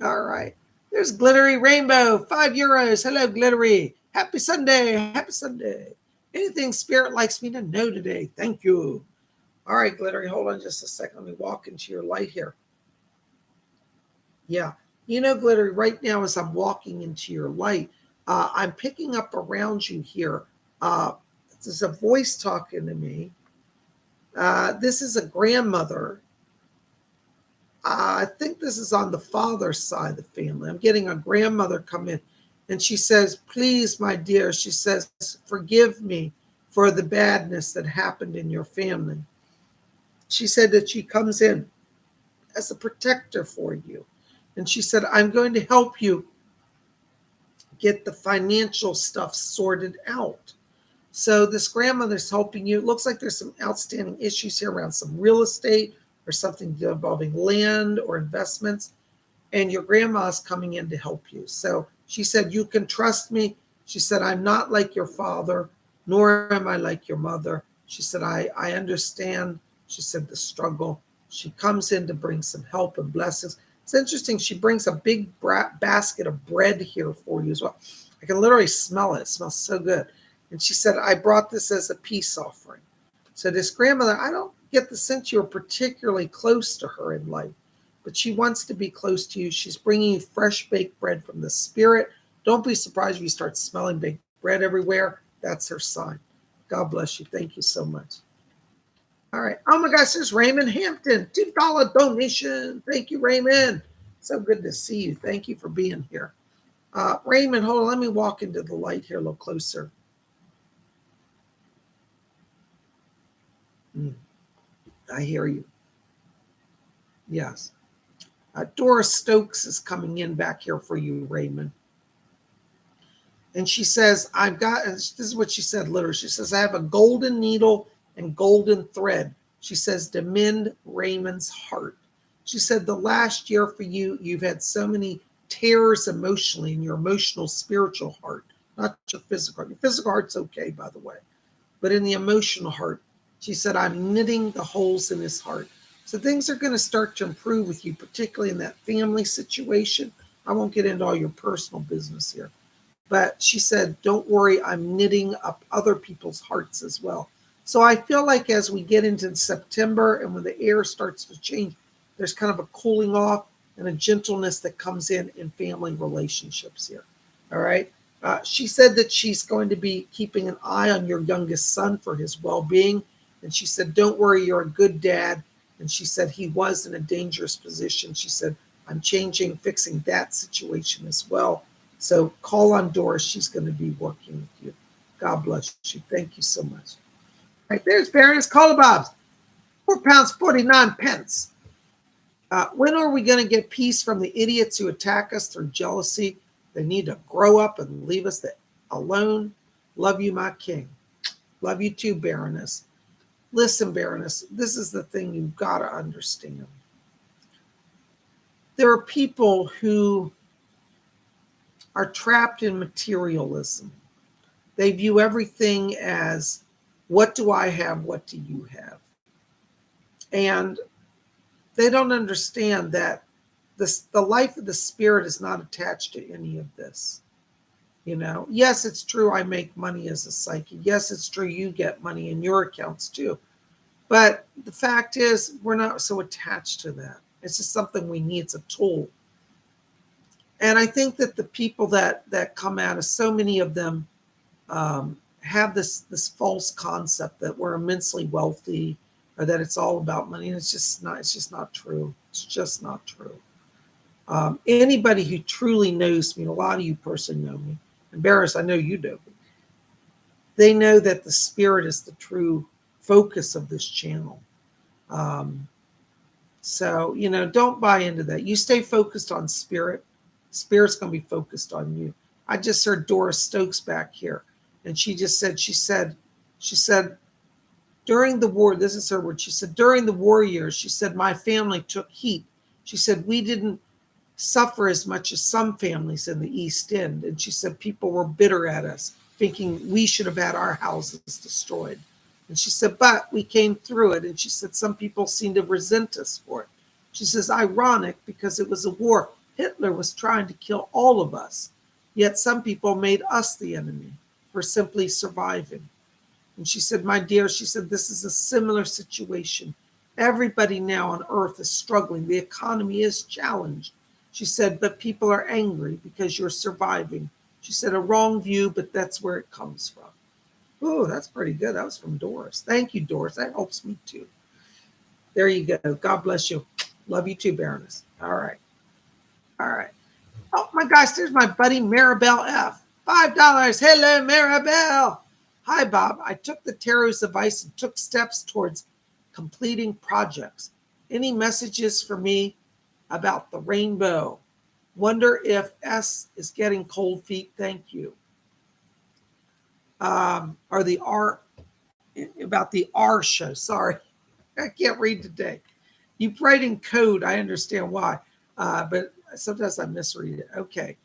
All right. There's Glittery Rainbow, €5. Hello, Glittery. Happy Sunday. Happy Sunday. Anything Spirit likes me to know today? Thank you. All right, Glittery, hold on just a second. Let me walk into your light here. Yeah. You know, Glittery, right now as I'm walking into your light, I'm picking up around you here. There's a voice talking to me. This is a grandmother. I think this is on the father's side of the family. I'm getting a grandmother come in and she says, please, my dear, she says, forgive me for the badness that happened in your family. She said that she comes in as a protector for you. And she said, I'm going to help you get the financial stuff sorted out. So this grandmother's helping you. It looks like there's some outstanding issues here around some real estate or something involving land or investments. And your grandma's coming in to help you. So she said, you can trust me. She said, I'm not like your father, nor am I like your mother. She said, I understand. She said, the struggle. She comes in to bring some help and blessings. It's interesting. She brings a big basket of bread here for you as well. I can literally smell it. It smells so good. And she said, I brought this as a peace offering. So this grandmother, I don't get the sense you're particularly close to her in life, but she wants to be close to you. She's bringing you fresh baked bread from the spirit. Don't be surprised if you start smelling baked bread everywhere. That's her sign. God bless you. Thank you so much. All right. Oh my gosh, there's Raymond Hampton. $2 donation. Thank you, Raymond. So good to see you. Thank you for being here. Raymond, hold on. Let me walk into the light here a little closer. I hear you. Yes. Doris Stokes is coming in back here for you, Raymond. And she says, this is what she said literally. She says, I have a golden needle and golden thread. She says, to mend Raymond's heart. She said, the last year for you, you've had so many tears emotionally in your emotional, spiritual heart, not your physical heart. Your physical heart's okay, by the way. But in the emotional heart, she said, I'm knitting the holes in his heart. So things are going to start to improve with you, particularly in that family situation. I won't get into all your personal business here. But she said, don't worry, I'm knitting up other people's hearts as well. So I feel like as we get into September and when the air starts to change, there's kind of a cooling off and a gentleness that comes in family relationships here. All right. She said that she's going to be keeping an eye on your youngest son for his well-being. And she said, don't worry, you're a good dad. And she said he was in a dangerous position. She said, I'm fixing that situation as well. So call on Doris. She's going to be working with you. God bless you. Thank you so much. All right, there's Baroness Colabobs. £4.49. When are we going to get peace from the idiots who attack us through jealousy? They need to grow up and leave us alone. Love you, my king. Love you too, Baroness. Listen, Baroness, this is the thing you've got to understand. There are people who are trapped in materialism. They view everything as, what do I have? What do you have? And they don't understand that the life of the spirit is not attached to any of this. Yes, it's true I make money as a psychic. Yes, it's true you get money in your accounts too. But the fact is, we're not so attached to that. It's just something we need. It's a tool. And I think that the people that come at us, so many of them have this false concept that we're immensely wealthy, or that it's all about money. And it's just not true. It's just not true. Anybody who truly knows me, a lot of you personally know me, Embarrassed, I know you do. They know that the spirit is the true focus of this channel. So, don't buy into that. You stay focused on spirit. Spirit's going to be focused on you. I just heard Doris Stokes back here. And she said, during the war, this is her word. She said, during the war years, she said, my family took heat. She said, we didn't suffer as much as some families in the East End. And she said, people were bitter at us, thinking we should have had our houses destroyed. And she said, but we came through it. And she said, some people seem to resent us for it. She says, ironic, because it was a war. Hitler was trying to kill all of us. Yet some people made us the enemy for simply surviving. And she said, my dear, she said, this is a similar situation. Everybody now on earth is struggling. The economy is challenged. She said, but people are angry because you're surviving. She said, a wrong view, but that's where it comes from. Oh, that's pretty good. That was from Doris. Thank you, Doris. That helps me too. There you go. God bless you. Love you too, Baroness. All right. All right. Oh my gosh, there's my buddy Maribel F. $5. Hello, Maribel. Hi, Bob. I took the tarot's advice and took steps towards completing projects. Any messages for me about the rainbow? Wonder if S is getting cold feet. Thank you. Or the R, about the R show. Sorry, I can't read today. You write in code. I understand why, but sometimes I misread it. Okay.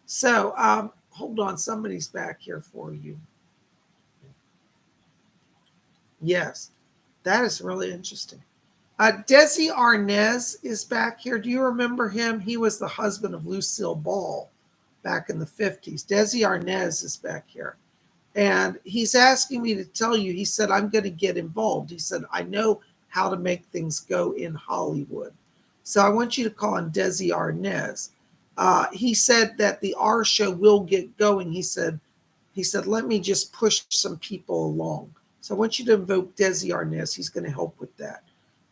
So hold on. Somebody's back here for you. Yes, that is really interesting. Desi Arnaz is back here. Do you remember him? He was the husband of Lucille Ball back in the 50s. Desi Arnaz is back here. And he's asking me to tell you, he said, I'm going to get involved. He said, I know how to make things go in Hollywood. So I want you to call on Desi Arnaz. He said that the R show will get going. He said, let me just push some people along. So I want you to invoke Desi Arnaz. He's going to help with that.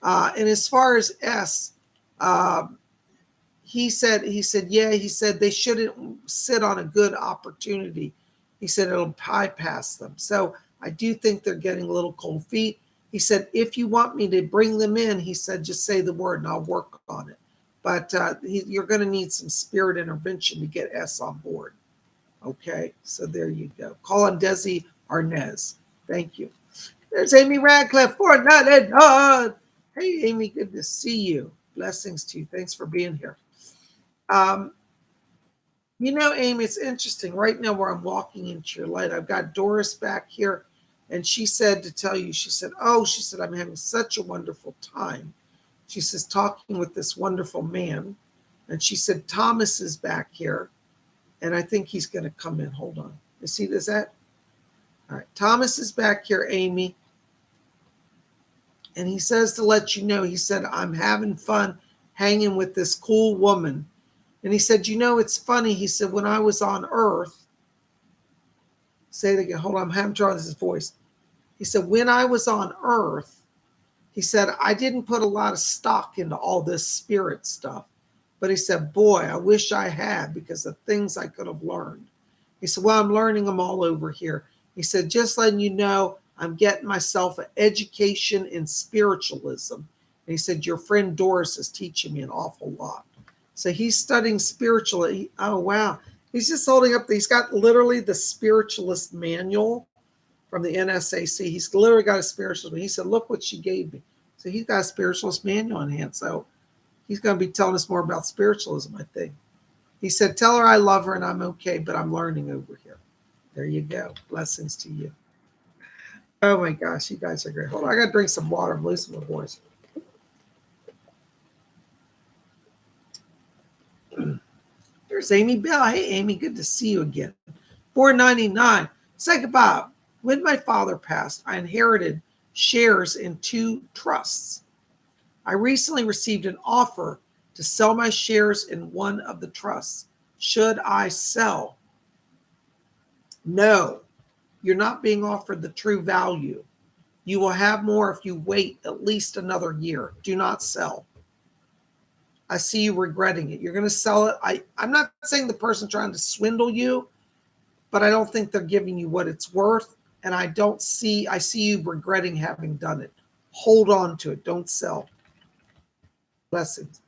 And as far as S, he said they shouldn't sit on a good opportunity. He said it'll bypass them. So I do think they're getting a little cold feet. He said, if you want me to bring them in, he said, just say the word and I'll work on it. But you're going to need some spirit intervention to get S on board. Okay, so there you go. Call on Desi Arnaz. Thank you. There's Amy Radcliffe, $4.99. Hey, Amy, good to see you. Blessings to you. Thanks for being here. Amy, it's interesting. Right now where I'm walking into your light, I've got Doris back here, and she said to tell you, she said, I'm having such a wonderful time. She says, talking with this wonderful man. And she said, Thomas is back here, and I think he's going to come in. Hold on. You see this at? All right. Thomas is back here, Amy. And he says to let you know, he said, I'm having fun hanging with this cool woman. And he said, it's funny. He said, when I was on Earth, Say it again. Hold on. I'm having trouble with his voice. He said, when I was on Earth, he said, I didn't put a lot of stock into all this spirit stuff. But he said, boy, I wish I had, because of things I could have learned. He said, well, I'm learning them all over here. He said, just letting you know, I'm getting myself an education in spiritualism. And he said, your friend Doris is teaching me an awful lot. So he's studying spiritually. Oh, wow. He's just holding up, he's got literally the spiritualist manual from the NSAC. He's literally got a spiritualist. He said, look what she gave me. So he's got a spiritualist manual in hand. So he's going to be telling us more about spiritualism, I think. He said, tell her I love her and I'm okay, but I'm learning over here. There you go. Blessings to you. Oh my gosh, you guys are great. Hold on, I got to drink some water. I'm losing my voice. There's Amy Bell. Hey, Amy, good to see you again. 499. Psychic Bob. When my father passed, I inherited shares in 2 trusts. I recently received an offer to sell my shares in one of the trusts. Should I sell? No, you're not being offered the true value. You will have more if you wait at least another year. Do not sell. I see you regretting it. You're going to sell it. I'm not saying the person trying to swindle you, but I don't think they're giving you what it's worth. And I see you regretting having done it. Hold on to it. Don't sell. Blessings.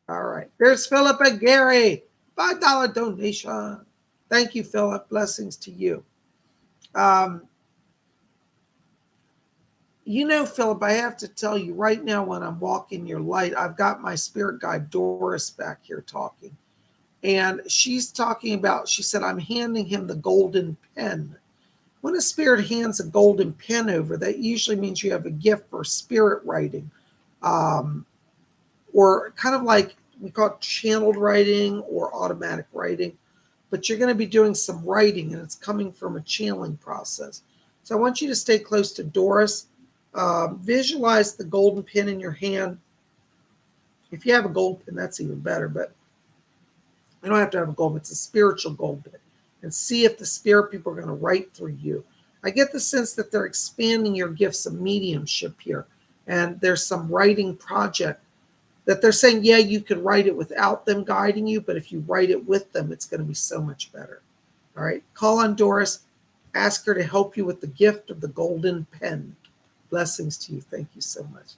All right. There's Philip and Gary. $5 donation. Thank you, Philip. Blessings to you. You know, Philip, I have to tell you right now, when I'm walking your light, I've got my spirit guide Doris back here talking. And she's talking about, she said, I'm handing him the golden pen. When a spirit hands a golden pen over, that usually means you have a gift for spirit writing, or kind of like we call it channeled writing or automatic writing. But you're going to be doing some writing, and it's coming from a channeling process. So I want you to stay close to Doris. Visualize the golden pen in your hand. If you have a gold pen, that's even better, but you don't have to have a gold pen. It's a spiritual gold pen. And see if the spirit people are going to write through you. I get the sense that they're expanding your gifts of mediumship here. And there's some writing project that they're saying, yeah, you could write it without them guiding you, but if you write it with them, it's going to be so much better. All right. Call on Doris. Ask her to help you with the gift of the golden pen. Blessings to you. Thank you so much.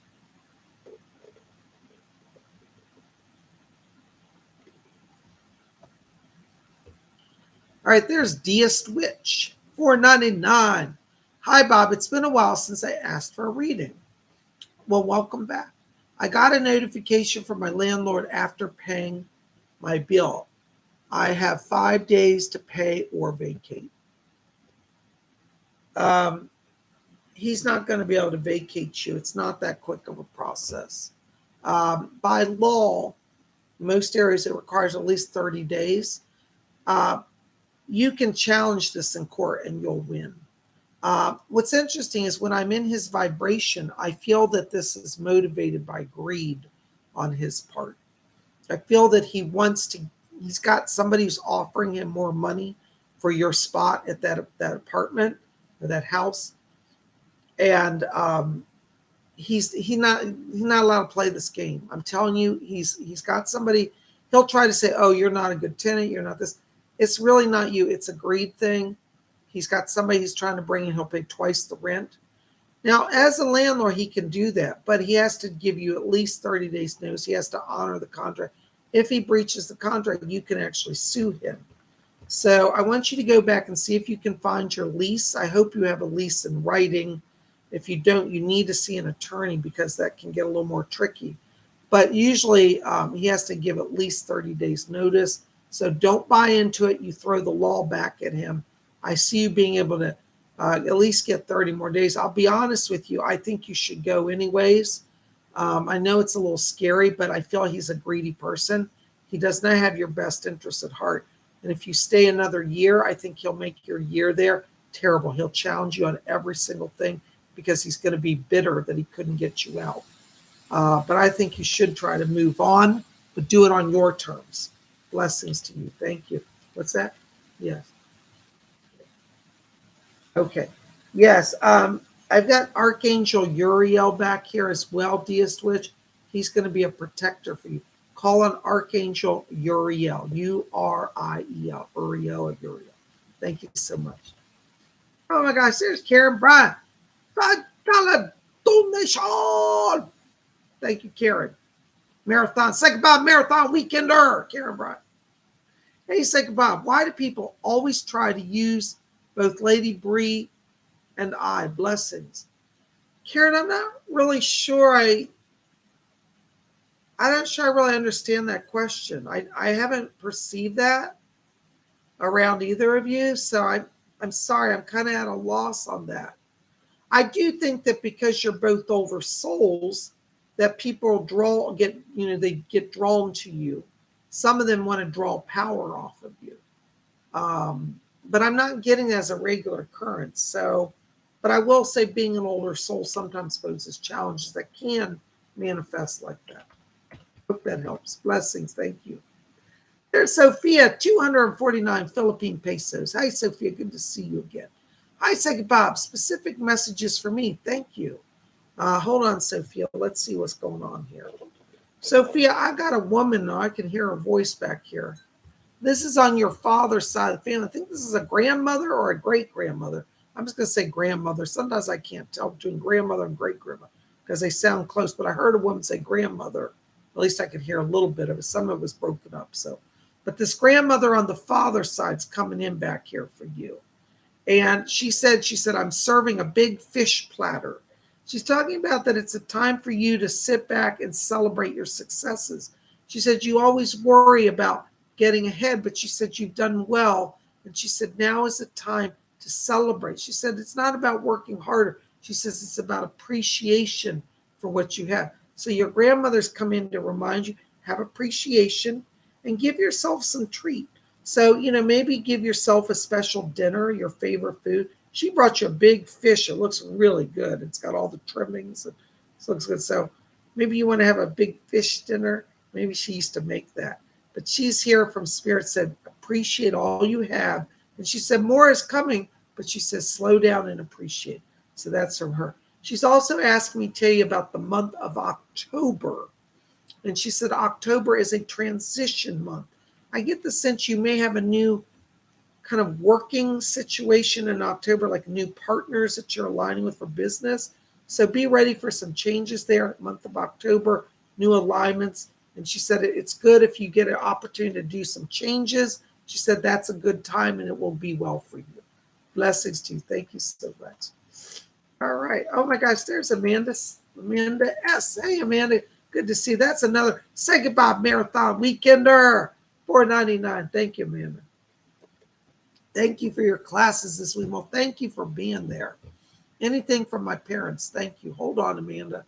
All right, there's Deist Witch, $4.99. Hi, Bob. It's been a while since I asked for a reading. Well, welcome back. I got a notification from my landlord after paying my bill. I have 5 days to pay or vacate. He's not going to be able to vacate you. It's not that quick of a process. By law, most areas it requires at least 30 days. You can challenge this in court and you'll win. What's interesting is when I'm in his vibration, I feel that this is motivated by greed on his part. I feel that he's got somebody who's offering him more money for your spot at that apartment or that house. And he's not allowed to play this game. I'm telling you, he's got somebody. He'll try to say, oh, you're not a good tenant. You're not this. It's really not you. It's a greed thing. He's got somebody he's trying to bring in. He'll pay twice the rent. Now, as a landlord, he can do that, but he has to give you at least 30 days notice. He has to honor the contract. If he breaches the contract, you can actually sue him. So I want you to go back and see if you can find your lease. I hope you have a lease in writing. If you don't, you need to see an attorney because that can get a little more tricky. But usually he has to give at least 30 days notice. So don't buy into it. You throw the law back at him. I see you being able to at least get 30 more days. I'll be honest with you. I think you should go anyways. I know it's a little scary, but I feel he's a greedy person. He does not have your best interest at heart. And if you stay another year, I think he'll make your year there terrible. He'll challenge you on every single thing because he's going to be bitter that he couldn't get you out. But I think you should try to move on, but do it on your terms. Blessings to you. Thank you. What's that? Yes. Okay. Yes. I've got Archangel Uriel back here as well, Deist Witch. He's going to be a protector for you. Call on Archangel Uriel, Uriel, Uriel of Uriel. Thank you so much. Oh my gosh, there's Karen Bryant. $5 donation. Thank you, Karen. Marathon. Say goodbye, Marathon Weekender. Karen Bryant. Hey, say goodbye. Why do people always try to use both Lady Bree and I? Blessings. Karen, I'm not really sure I'm not sure I really understand that question. I haven't perceived that around either of you, so I'm sorry. I'm kind of at a loss on that. I do think that because you're both older souls, that people they get drawn to you. Some of them want to draw power off of you. But I'm not getting it as a regular occurrence. So, but I will say being an older soul sometimes poses challenges that can manifest like that. Hope that helps. Blessings. Thank you. There's Sophia, 249 Philippine pesos. Hi, Sophia. Good to see you again. Hi, PsychicBob. Specific messages for me. Thank you. Hold on, Sophia. Let's see what's going on here. Sophia, I got a woman now. I can hear her voice back here. This is on your father's side of the family. I think this is a grandmother or a great-grandmother. I'm just going to say grandmother. Sometimes I can't tell between grandmother and great-grandmother because they sound close. But I heard a woman say grandmother. At least I could hear a little bit of it. Some of it was broken up. But this grandmother on the father's side is coming in back here for you. And she said, I'm serving a big fish platter. She's talking about that it's a time for you to sit back and celebrate your successes. She said, you always worry about getting ahead, but she said, you've done well. And she said, now is the time to celebrate. She said, it's not about working harder. She says, it's about appreciation for what you have. So your grandmother's come in to remind you, have appreciation and give yourself some treat. So, maybe give yourself a special dinner, your favorite food. She brought you a big fish. It looks really good. It's got all the trimmings. It looks good. So maybe you want to have a big fish dinner. Maybe she used to make that. But she's here from Spirit, said, appreciate all you have. And she said, more is coming. But she says, slow down and appreciate. So that's from her. She's also asked me to tell you about the month of October. And she said, October is a transition month. I get the sense you may have a new kind of working situation in October, like new partners that you're aligning with for business. So be ready for some changes there, month of October, new alignments. And she said it's good if you get an opportunity to do some changes. She said that's a good time and it will be well for you. Blessings to you. Thank you so much. All right. Oh my gosh, there's Amanda S. Hey, Amanda. Good to see you. That's another Say Goodbye Marathon Weekender. $4.99. Thank you, Amanda. Thank you for your classes this week. Well, thank you for being there. Anything from my parents, thank you. Hold on, Amanda.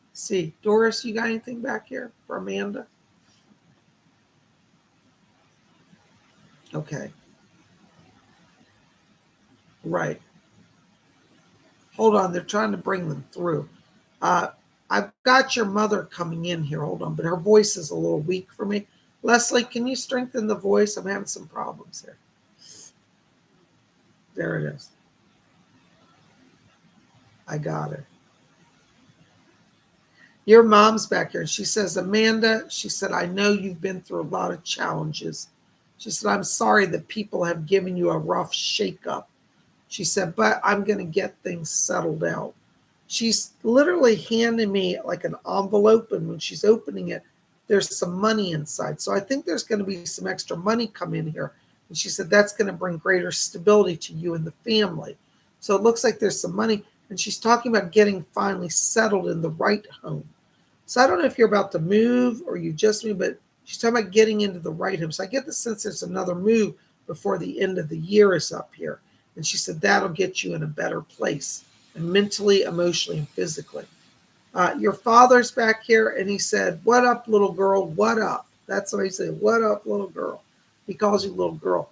Let's see, Doris, you got anything back here for Amanda? Okay. Right. Hold on, they're trying to bring them through. I've got your mother coming in here. Hold on, but her voice is a little weak for me. Leslie, can you strengthen the voice? I'm having some problems here. There it is. I got it. Your mom's back here. She says, Amanda, she said, I know you've been through a lot of challenges. She said, I'm sorry that people have given you a rough shakeup. She said, but I'm going to get things settled out. She's literally handing me like an envelope, and when she's opening it, there's some money inside. So I think there's going to be some extra money come in here. And she said, that's going to bring greater stability to you and the family. So it looks like there's some money. And she's talking about getting finally settled in the right home. So I don't know if you're about to move or you just moved, but she's talking about getting into the right home. So I get the sense there's another move before the end of the year is up here. And she said that'll get you in a better place, and mentally, emotionally, and physically. Your father's back here, and he said, what up, little girl? What up? That's what he said. What up, little girl? He calls you little girl.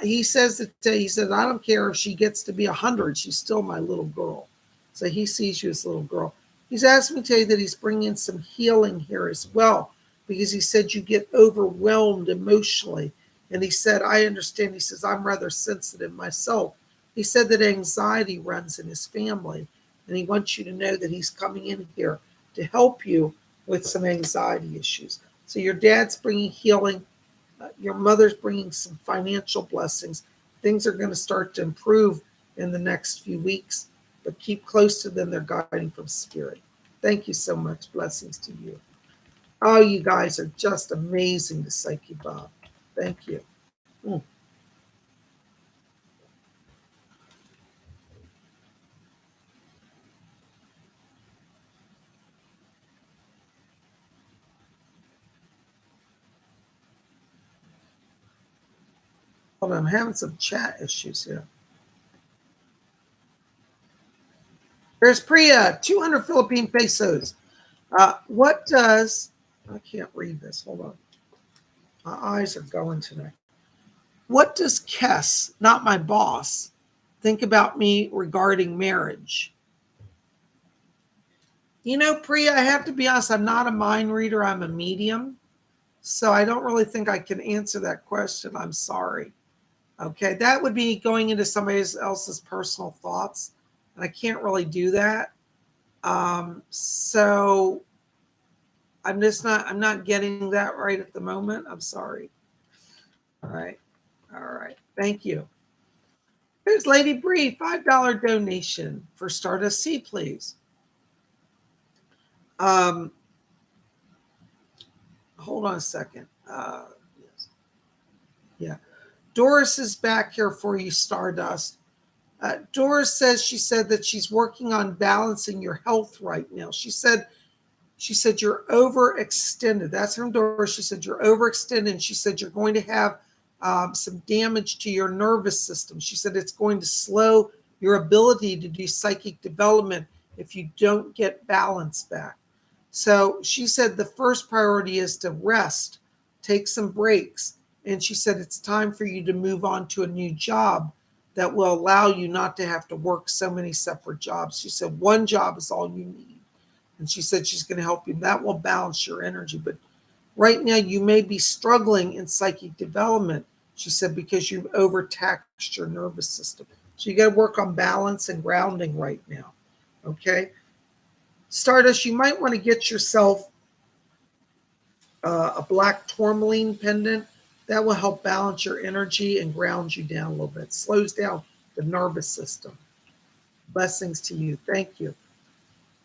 He says he said, I don't care if she gets to be 100. She's still my little girl. So he sees you as a little girl. He's asked me to tell you that he's bringing some healing here as well, because he said you get overwhelmed emotionally. And he said, I understand. He says, I'm rather sensitive myself. He said that anxiety runs in his family, and he wants you to know that he's coming in here to help you with some anxiety issues. So your dad's bringing healing. Your mother's bringing some financial blessings. Things are going to start to improve in the next few weeks, but keep close to them. They're guiding from spirit. Thank you so much. Blessings to you. Oh, you guys are just amazing to Psychic Bob. Thank you. Mm. Hold on, I'm having some chat issues here. There's Priya, 200 Philippine pesos. What does, I can't read this. Hold on. My eyes are going tonight. What does Kess, not my boss, think about me regarding marriage? You know, Priya, I have to be honest, I'm not a mind reader, I'm a medium. So I don't really think I can answer that question. I'm sorry. Okay, that would be going into somebody else's personal thoughts, and I can't really do that. So I'm not getting that right at the moment. I'm sorry. All right. All right. Thank you. Here's Lady Bree, $5 donation for Stardust Sea, please. Um, hold on a second. Yes. Yeah. Doris is back here for you, Stardust. Doris says she said that she's working on balancing your health right now. She said you're overextended. That's from Doris. She said you're overextended. And she said you're going to have some damage to your nervous system. She said it's going to slow your ability to do psychic development if you don't get balance back. So she said the first priority is to rest, take some breaks. And she said it's time for you to move on to a new job that will allow you not to have to work so many separate jobs. She said one job is all you need. And she said she's going to help you. That will balance your energy. But right now, you may be struggling in psychic development, she said, because you've overtaxed your nervous system. So you got to work on balance and grounding right now. Okay? Stardust, you might want to get yourself a black tourmaline pendant. That will help balance your energy and ground you down a little bit. Slows down the nervous system. Blessings to you. Thank you.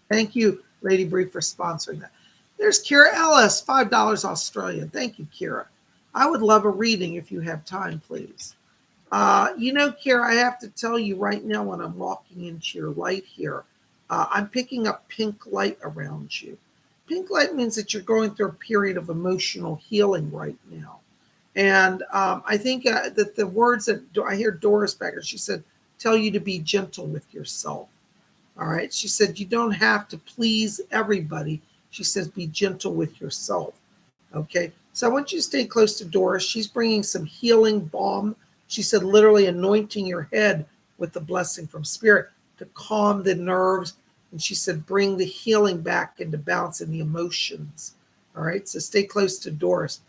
Thank you, Lady Bree, for sponsoring that. There's Kira Ellis, $5 Australian. Thank you, Kira. I would love a reading if you have time, please. You know, Kira, I have to tell you right now when I'm walking into your light here, I'm picking up pink light around you. Pink light means that you're going through a period of emotional healing right now. And I think that the words that I hear Doris back here, she said, tell you to be gentle with yourself. All right. She said, you don't have to please everybody. She says, be gentle with yourself. Okay. So I want you to stay close to Doris. She's bringing some healing balm. She said, literally anointing your head with the blessing from spirit to calm the nerves. And she said, bring the healing back into balance and the emotions. All right. So stay close to Doris.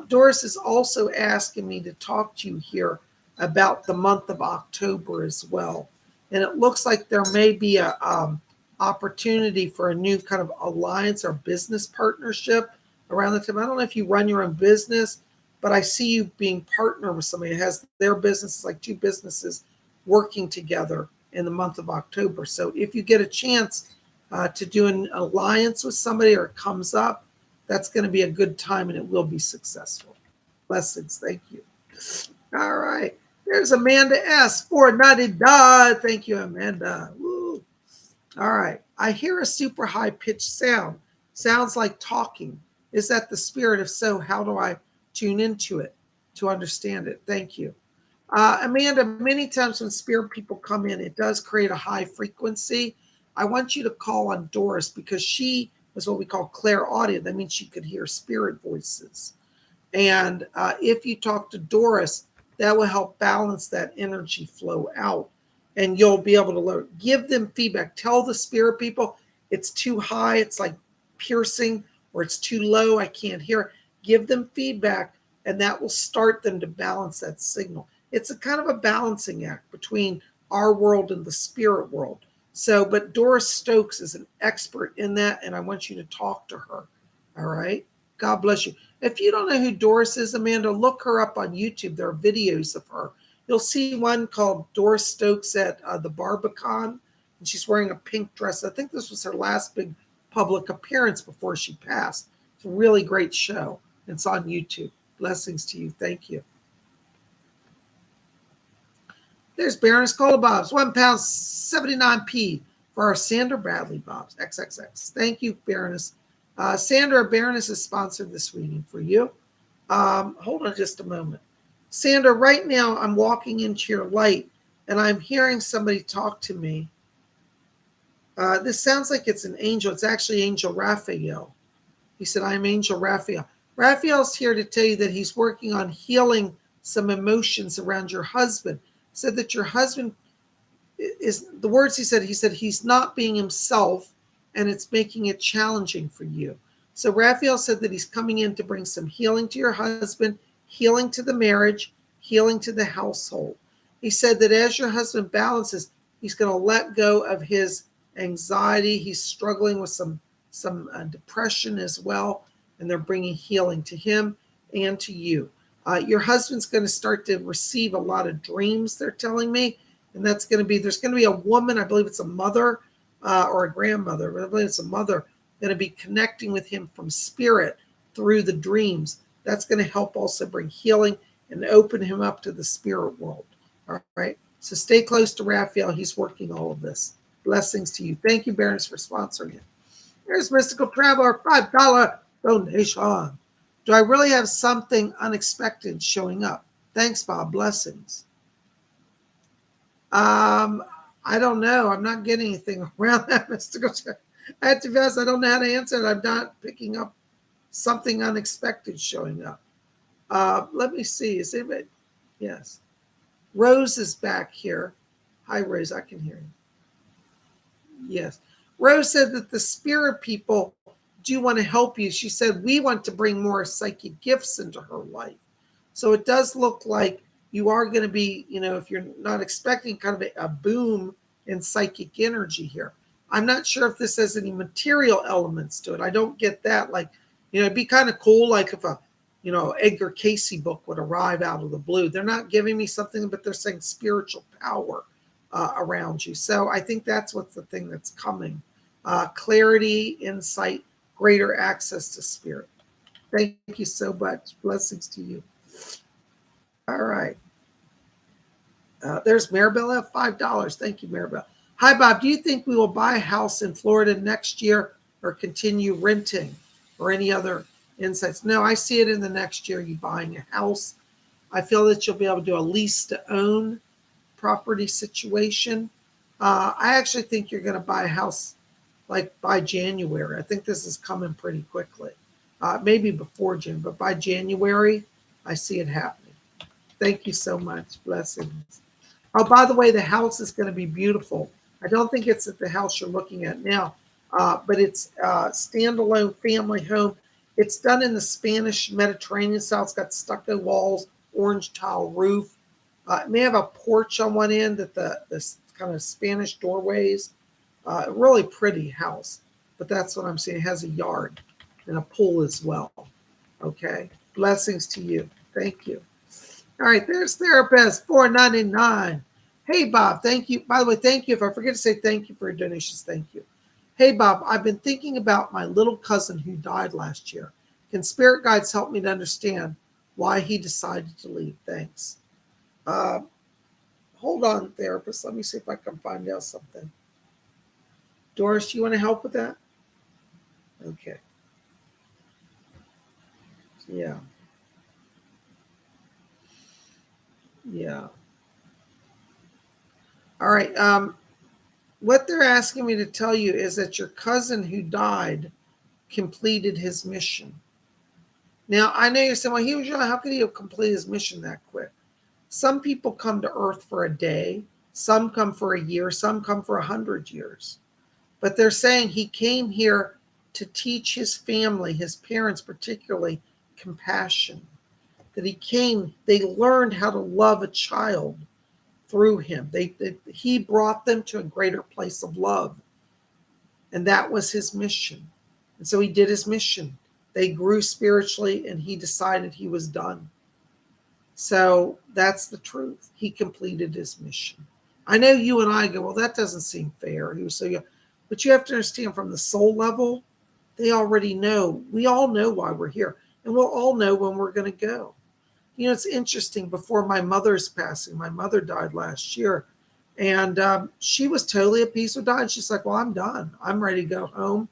Doris is also asking me to talk to you here about the month of October as well. And it looks like there may be a opportunity for a new kind of alliance or business partnership around the time. I don't know if you run your own business, but I see you being partnered with somebody who has their business. It's like two businesses working together in the month of October. So if you get a chance to do an alliance with somebody or it comes up, that's going to be a good time and it will be successful. Blessings. Thank you. All right. There's Amanda S. $4.90. Thank you, Amanda. Woo. All right. I hear a super high pitched sound. Sounds like talking. Is that the spirit? If so, how do I tune into it to understand it? Thank you. Amanda, many times when spirit people come in, it does create a high frequency. I want you to call on Doris because she was what we call clairaudient. That means she could hear spirit voices. And if you talk to Doris, that will help balance that energy flow out. And you'll be able to learn. Give them feedback. Tell the spirit people it's too high. It's like piercing, or it's too low. I can't hear it. Give them feedback, and that will start them to balance that signal. It's a kind of a balancing act between our world and the spirit world. So, but Doris Stokes is an expert in that, and I want you to talk to her. All right. God bless you. If you don't know who Doris is, Amanda, look her up on YouTube. There are videos of her. You'll see one called Doris Stokes at the Barbican, and she's wearing a pink dress. I think this was her last big public appearance before she passed. It's a really great show. It's on YouTube. Blessings to you. Thank you. There's Baroness Cola Bobs, £1 79p for our Sandra Bradley Bobs, XXX. Thank you, Baroness. Sandra, Baroness has sponsored this reading for you. Hold on just a moment. Sandra, right now I'm walking into your light and I'm hearing somebody talk to me. This sounds like it's an angel. It's actually Angel Raphael. He said, I'm Angel Raphael. Raphael's here to tell you that he's working on healing some emotions around your husband. He said that your husband is, the words he said he's not being himself and it's making it challenging for you. So Raphael said that he's coming in to bring some healing to your husband, healing to the marriage, healing to the household. He said that as your husband balances, he's going to let go of his anxiety. He's struggling with some depression as well, and they're bringing healing to him and to you. Your husband's going to start to receive a lot of dreams, they're telling me, and that's going to be, there's going to be a woman, I believe it's a mother or a grandmother, but I believe it's a mother, going to be connecting with him from spirit through the dreams. That's going to help also bring healing and open him up to the spirit world. All right. So stay close to Raphael. He's working all of this. Blessings to you. Thank you, Baroness, for sponsoring it. There's Mystical Traveler, $5 donation. Do I really have something unexpected showing up? Thanks, Bob. Blessings. I don't know. I'm not getting anything around that, Mystical Traveler. I have to be honest, I don't know how to answer it. I'm not picking up something unexpected showing up. Let me see. Is anybody? Yes. Rose is back here. Hi, Rose. I can hear you. Yes. Rose said that the spirit people do want to help you. She said, we want to bring more psychic gifts into her life. So it does look like you are going to be, if you're not expecting kind of a boom in psychic energy here. I'm not sure if this has any material elements to it. I don't get that. Like, it'd be kind of cool, like if a, Edgar Casey book would arrive out of the blue. They're not giving me something, but they're saying spiritual power around you. So I think that's what's the thing that's coming. Clarity, insight, greater access to spirit. Thank you so much. Blessings to you. All right. There's Maribel at $5. Thank you, Maribel. Hi, Bob. Do you think we will buy a house in Florida next year or continue renting or any other insights? No, I see it in the next year, you buying a house. I feel that you'll be able to do a lease to own property situation. I actually think you're going to buy a house like by January. I think this is coming pretty quickly. Maybe before June, but by January, I see it happening. Thank you so much. Blessings. Oh, by the way, the house is going to be beautiful. I don't think it's at the house you're looking at now, but it's a standalone family home. It's done in the Spanish Mediterranean style. It's got stucco walls, orange tile roof. It may have a porch on one end that this kind of Spanish doorways. Really pretty house, but that's what I'm saying. It has a yard and a pool as well. Okay. Blessings to you. Thank you. All right. There's Therapist, $4.99. Hey, Bob. Thank you. By the way, thank you. If I forget to say thank you for your donations, thank you. Hey, Bob, I've been thinking about my little cousin who died last year. Can spirit guides help me to understand why he decided to leave? Thanks. Hold on, Therapist. Let me see if I can find out something. Doris, you want to help with that? Okay. Yeah. Yeah. All right. What they're asking me to tell you is that your cousin who died completed his mission. Now, I know you're saying, well, he was young. How could he have completed his mission that quick? Some people come to Earth for a day. Some come for a year. Some come for 100 years. But they're saying he came here to teach his family, his parents particularly, compassion. that he came, they learned how to love a child through him. He brought them to a greater place of love. And that was his mission. And so he did his mission. They grew spiritually, and he decided he was done. So that's the truth. He completed his mission. I know you and I go, well, that doesn't seem fair. He was so young. But you have to understand, from the soul level, they already know. We all know why we're here. And we'll all know when we're going to go. You know, it's interesting. Before my mother's passing, my mother died last year. And she was totally at peace with dying. She's like, well, I'm done. I'm ready to go home.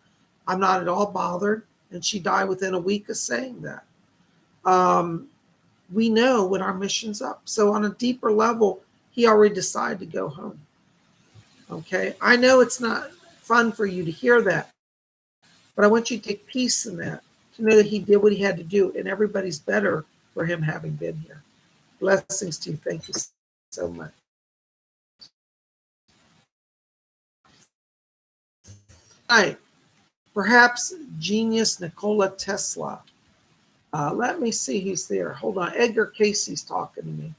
I'm not at all bothered. And she died within a week of saying that. We know when our mission's up. So on a deeper level, he already decided to go home. Okay? I know it's not fun for you to hear that, but I want you to take peace in that, to know that he did what he had to do, and everybody's better for him having been here. Blessings to you. Thank you so much. Right. Perhaps genius Nikola Tesla. Let me see who's there. Hold on. Edgar Casey's talking to me.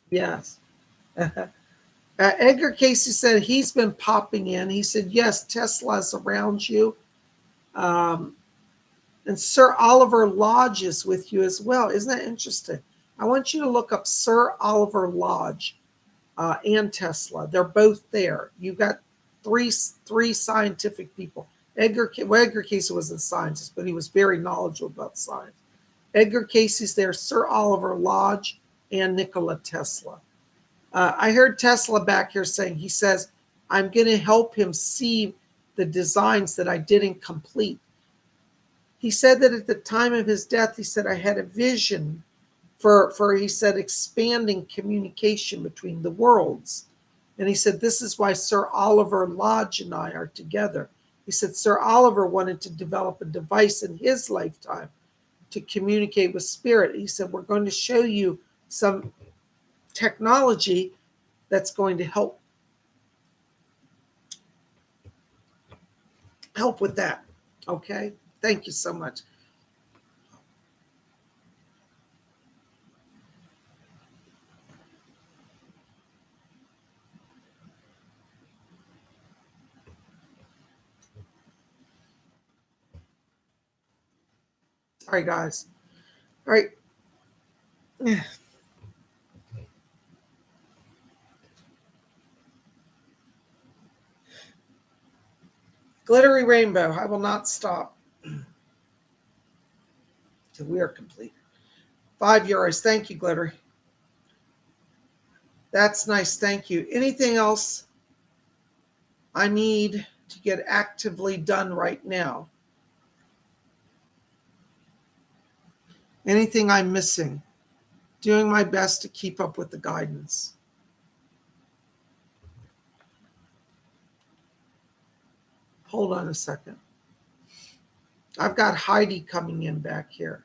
Yes. Edgar Casey said he's been popping in. He said, yes, Tesla's around you. And Sir Oliver Lodge is with you as well. Isn't that interesting? I want you to look up Sir Oliver Lodge and Tesla. They're both there. You've got three scientific people. Edgar Casey was a scientist, but he was very knowledgeable about science. Edgar Casey's there, Sir Oliver Lodge, and Nikola Tesla. I heard Tesla back here saying, he says, I'm going to help him see the designs that I didn't complete. He said that at the time of his death, he said, I had a vision for he said, expanding communication between the worlds. And he said, this is why Sir Oliver Lodge and I are together. He said, Sir Oliver wanted to develop a device in his lifetime to communicate with spirit. He said, we're going to show you some technology that's going to help with that. Okay? Thank you so much. Sorry, guys. All right. Glittery rainbow. I will not stop till we are complete. €5. Thank you, Glittery. That's nice. Thank you. Anything else I need to get actively done right now? Anything I'm missing? Doing my best to keep up with the guidance. Hold on a second. I've got Heidi coming in back here.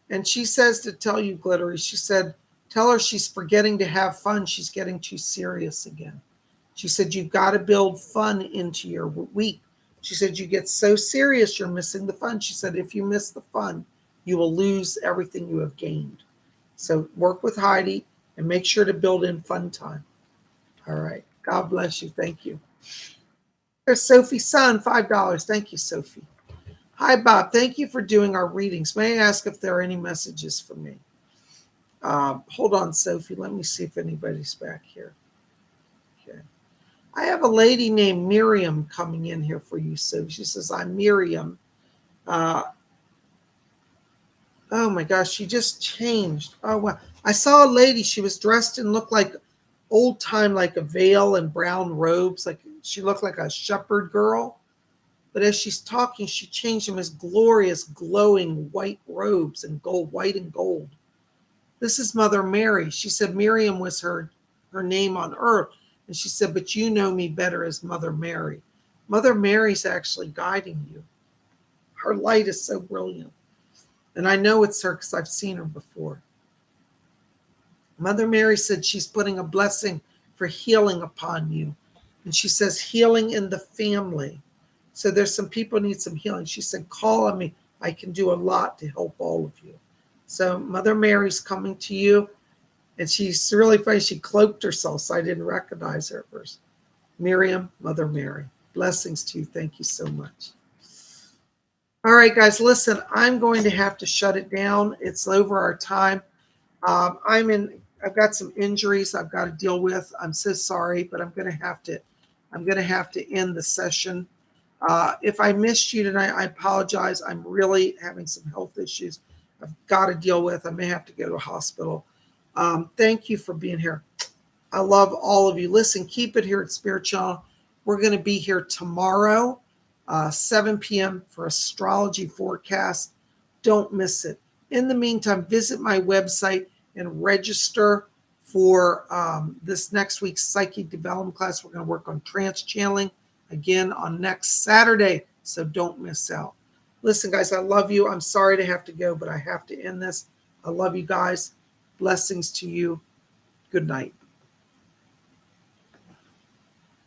And she says to tell you, Glittery, she said, tell her she's forgetting to have fun. She's getting too serious again. She said, you've got to build fun into your week. She said, you get so serious, you're missing the fun. She said, if you miss the fun, you will lose everything you have gained. So work with Heidi and make sure to build in fun time. All right. God bless you. Thank you. There's Sophie's son, $5. Thank you, Sophie. Hi, Bob. Thank you for doing our readings. May I ask if there are any messages for me? Hold on, Sophie. Let me see if anybody's back here. Okay. I have a lady named Miriam coming in here for you, Sophie. She says, I'm Miriam. Oh, my gosh. She just changed. Oh, wow. I saw a lady. She was dressed and looked like old time, like a veil and brown robes. Like she looked like a shepherd girl. But as she's talking, she changed them as glorious, glowing white robes and gold, white and gold. This is Mother Mary. She said Miriam was her name on earth. And she said, but you know me better as Mother Mary. Mother Mary's actually guiding you. Her light is so brilliant. And I know it's her because I've seen her before. Mother Mary said she's putting a blessing for healing upon you. And she says healing in the family. So there's some people need some healing. She said, call on me. I can do a lot to help all of you. So Mother Mary's coming to you. And she's really funny. She cloaked herself, so I didn't recognize her at first. Miriam, Mother Mary. Blessings to you. Thank you so much. All right, guys, listen, I'm going to have to shut it down. It's over our time. I've got some injuries I've got to deal with. I'm so sorry, but I'm going to have to end the session. If I missed you tonight, I apologize. I'm really having some health issues I've got to deal with. I may have to go to a hospital. Thank you for being here. I love all of you. Listen, keep it here at Spirit Channel. We're going to be here tomorrow, 7 p.m. for astrology forecast. Don't miss it. In the meantime, visit my website and register for this next week's psychic development class. We're going to work on trance channeling again on next Saturday, so don't miss out. Listen, guys, I love you. I'm sorry to have to go, but I have to end this. I love you guys. Blessings to you. Good night.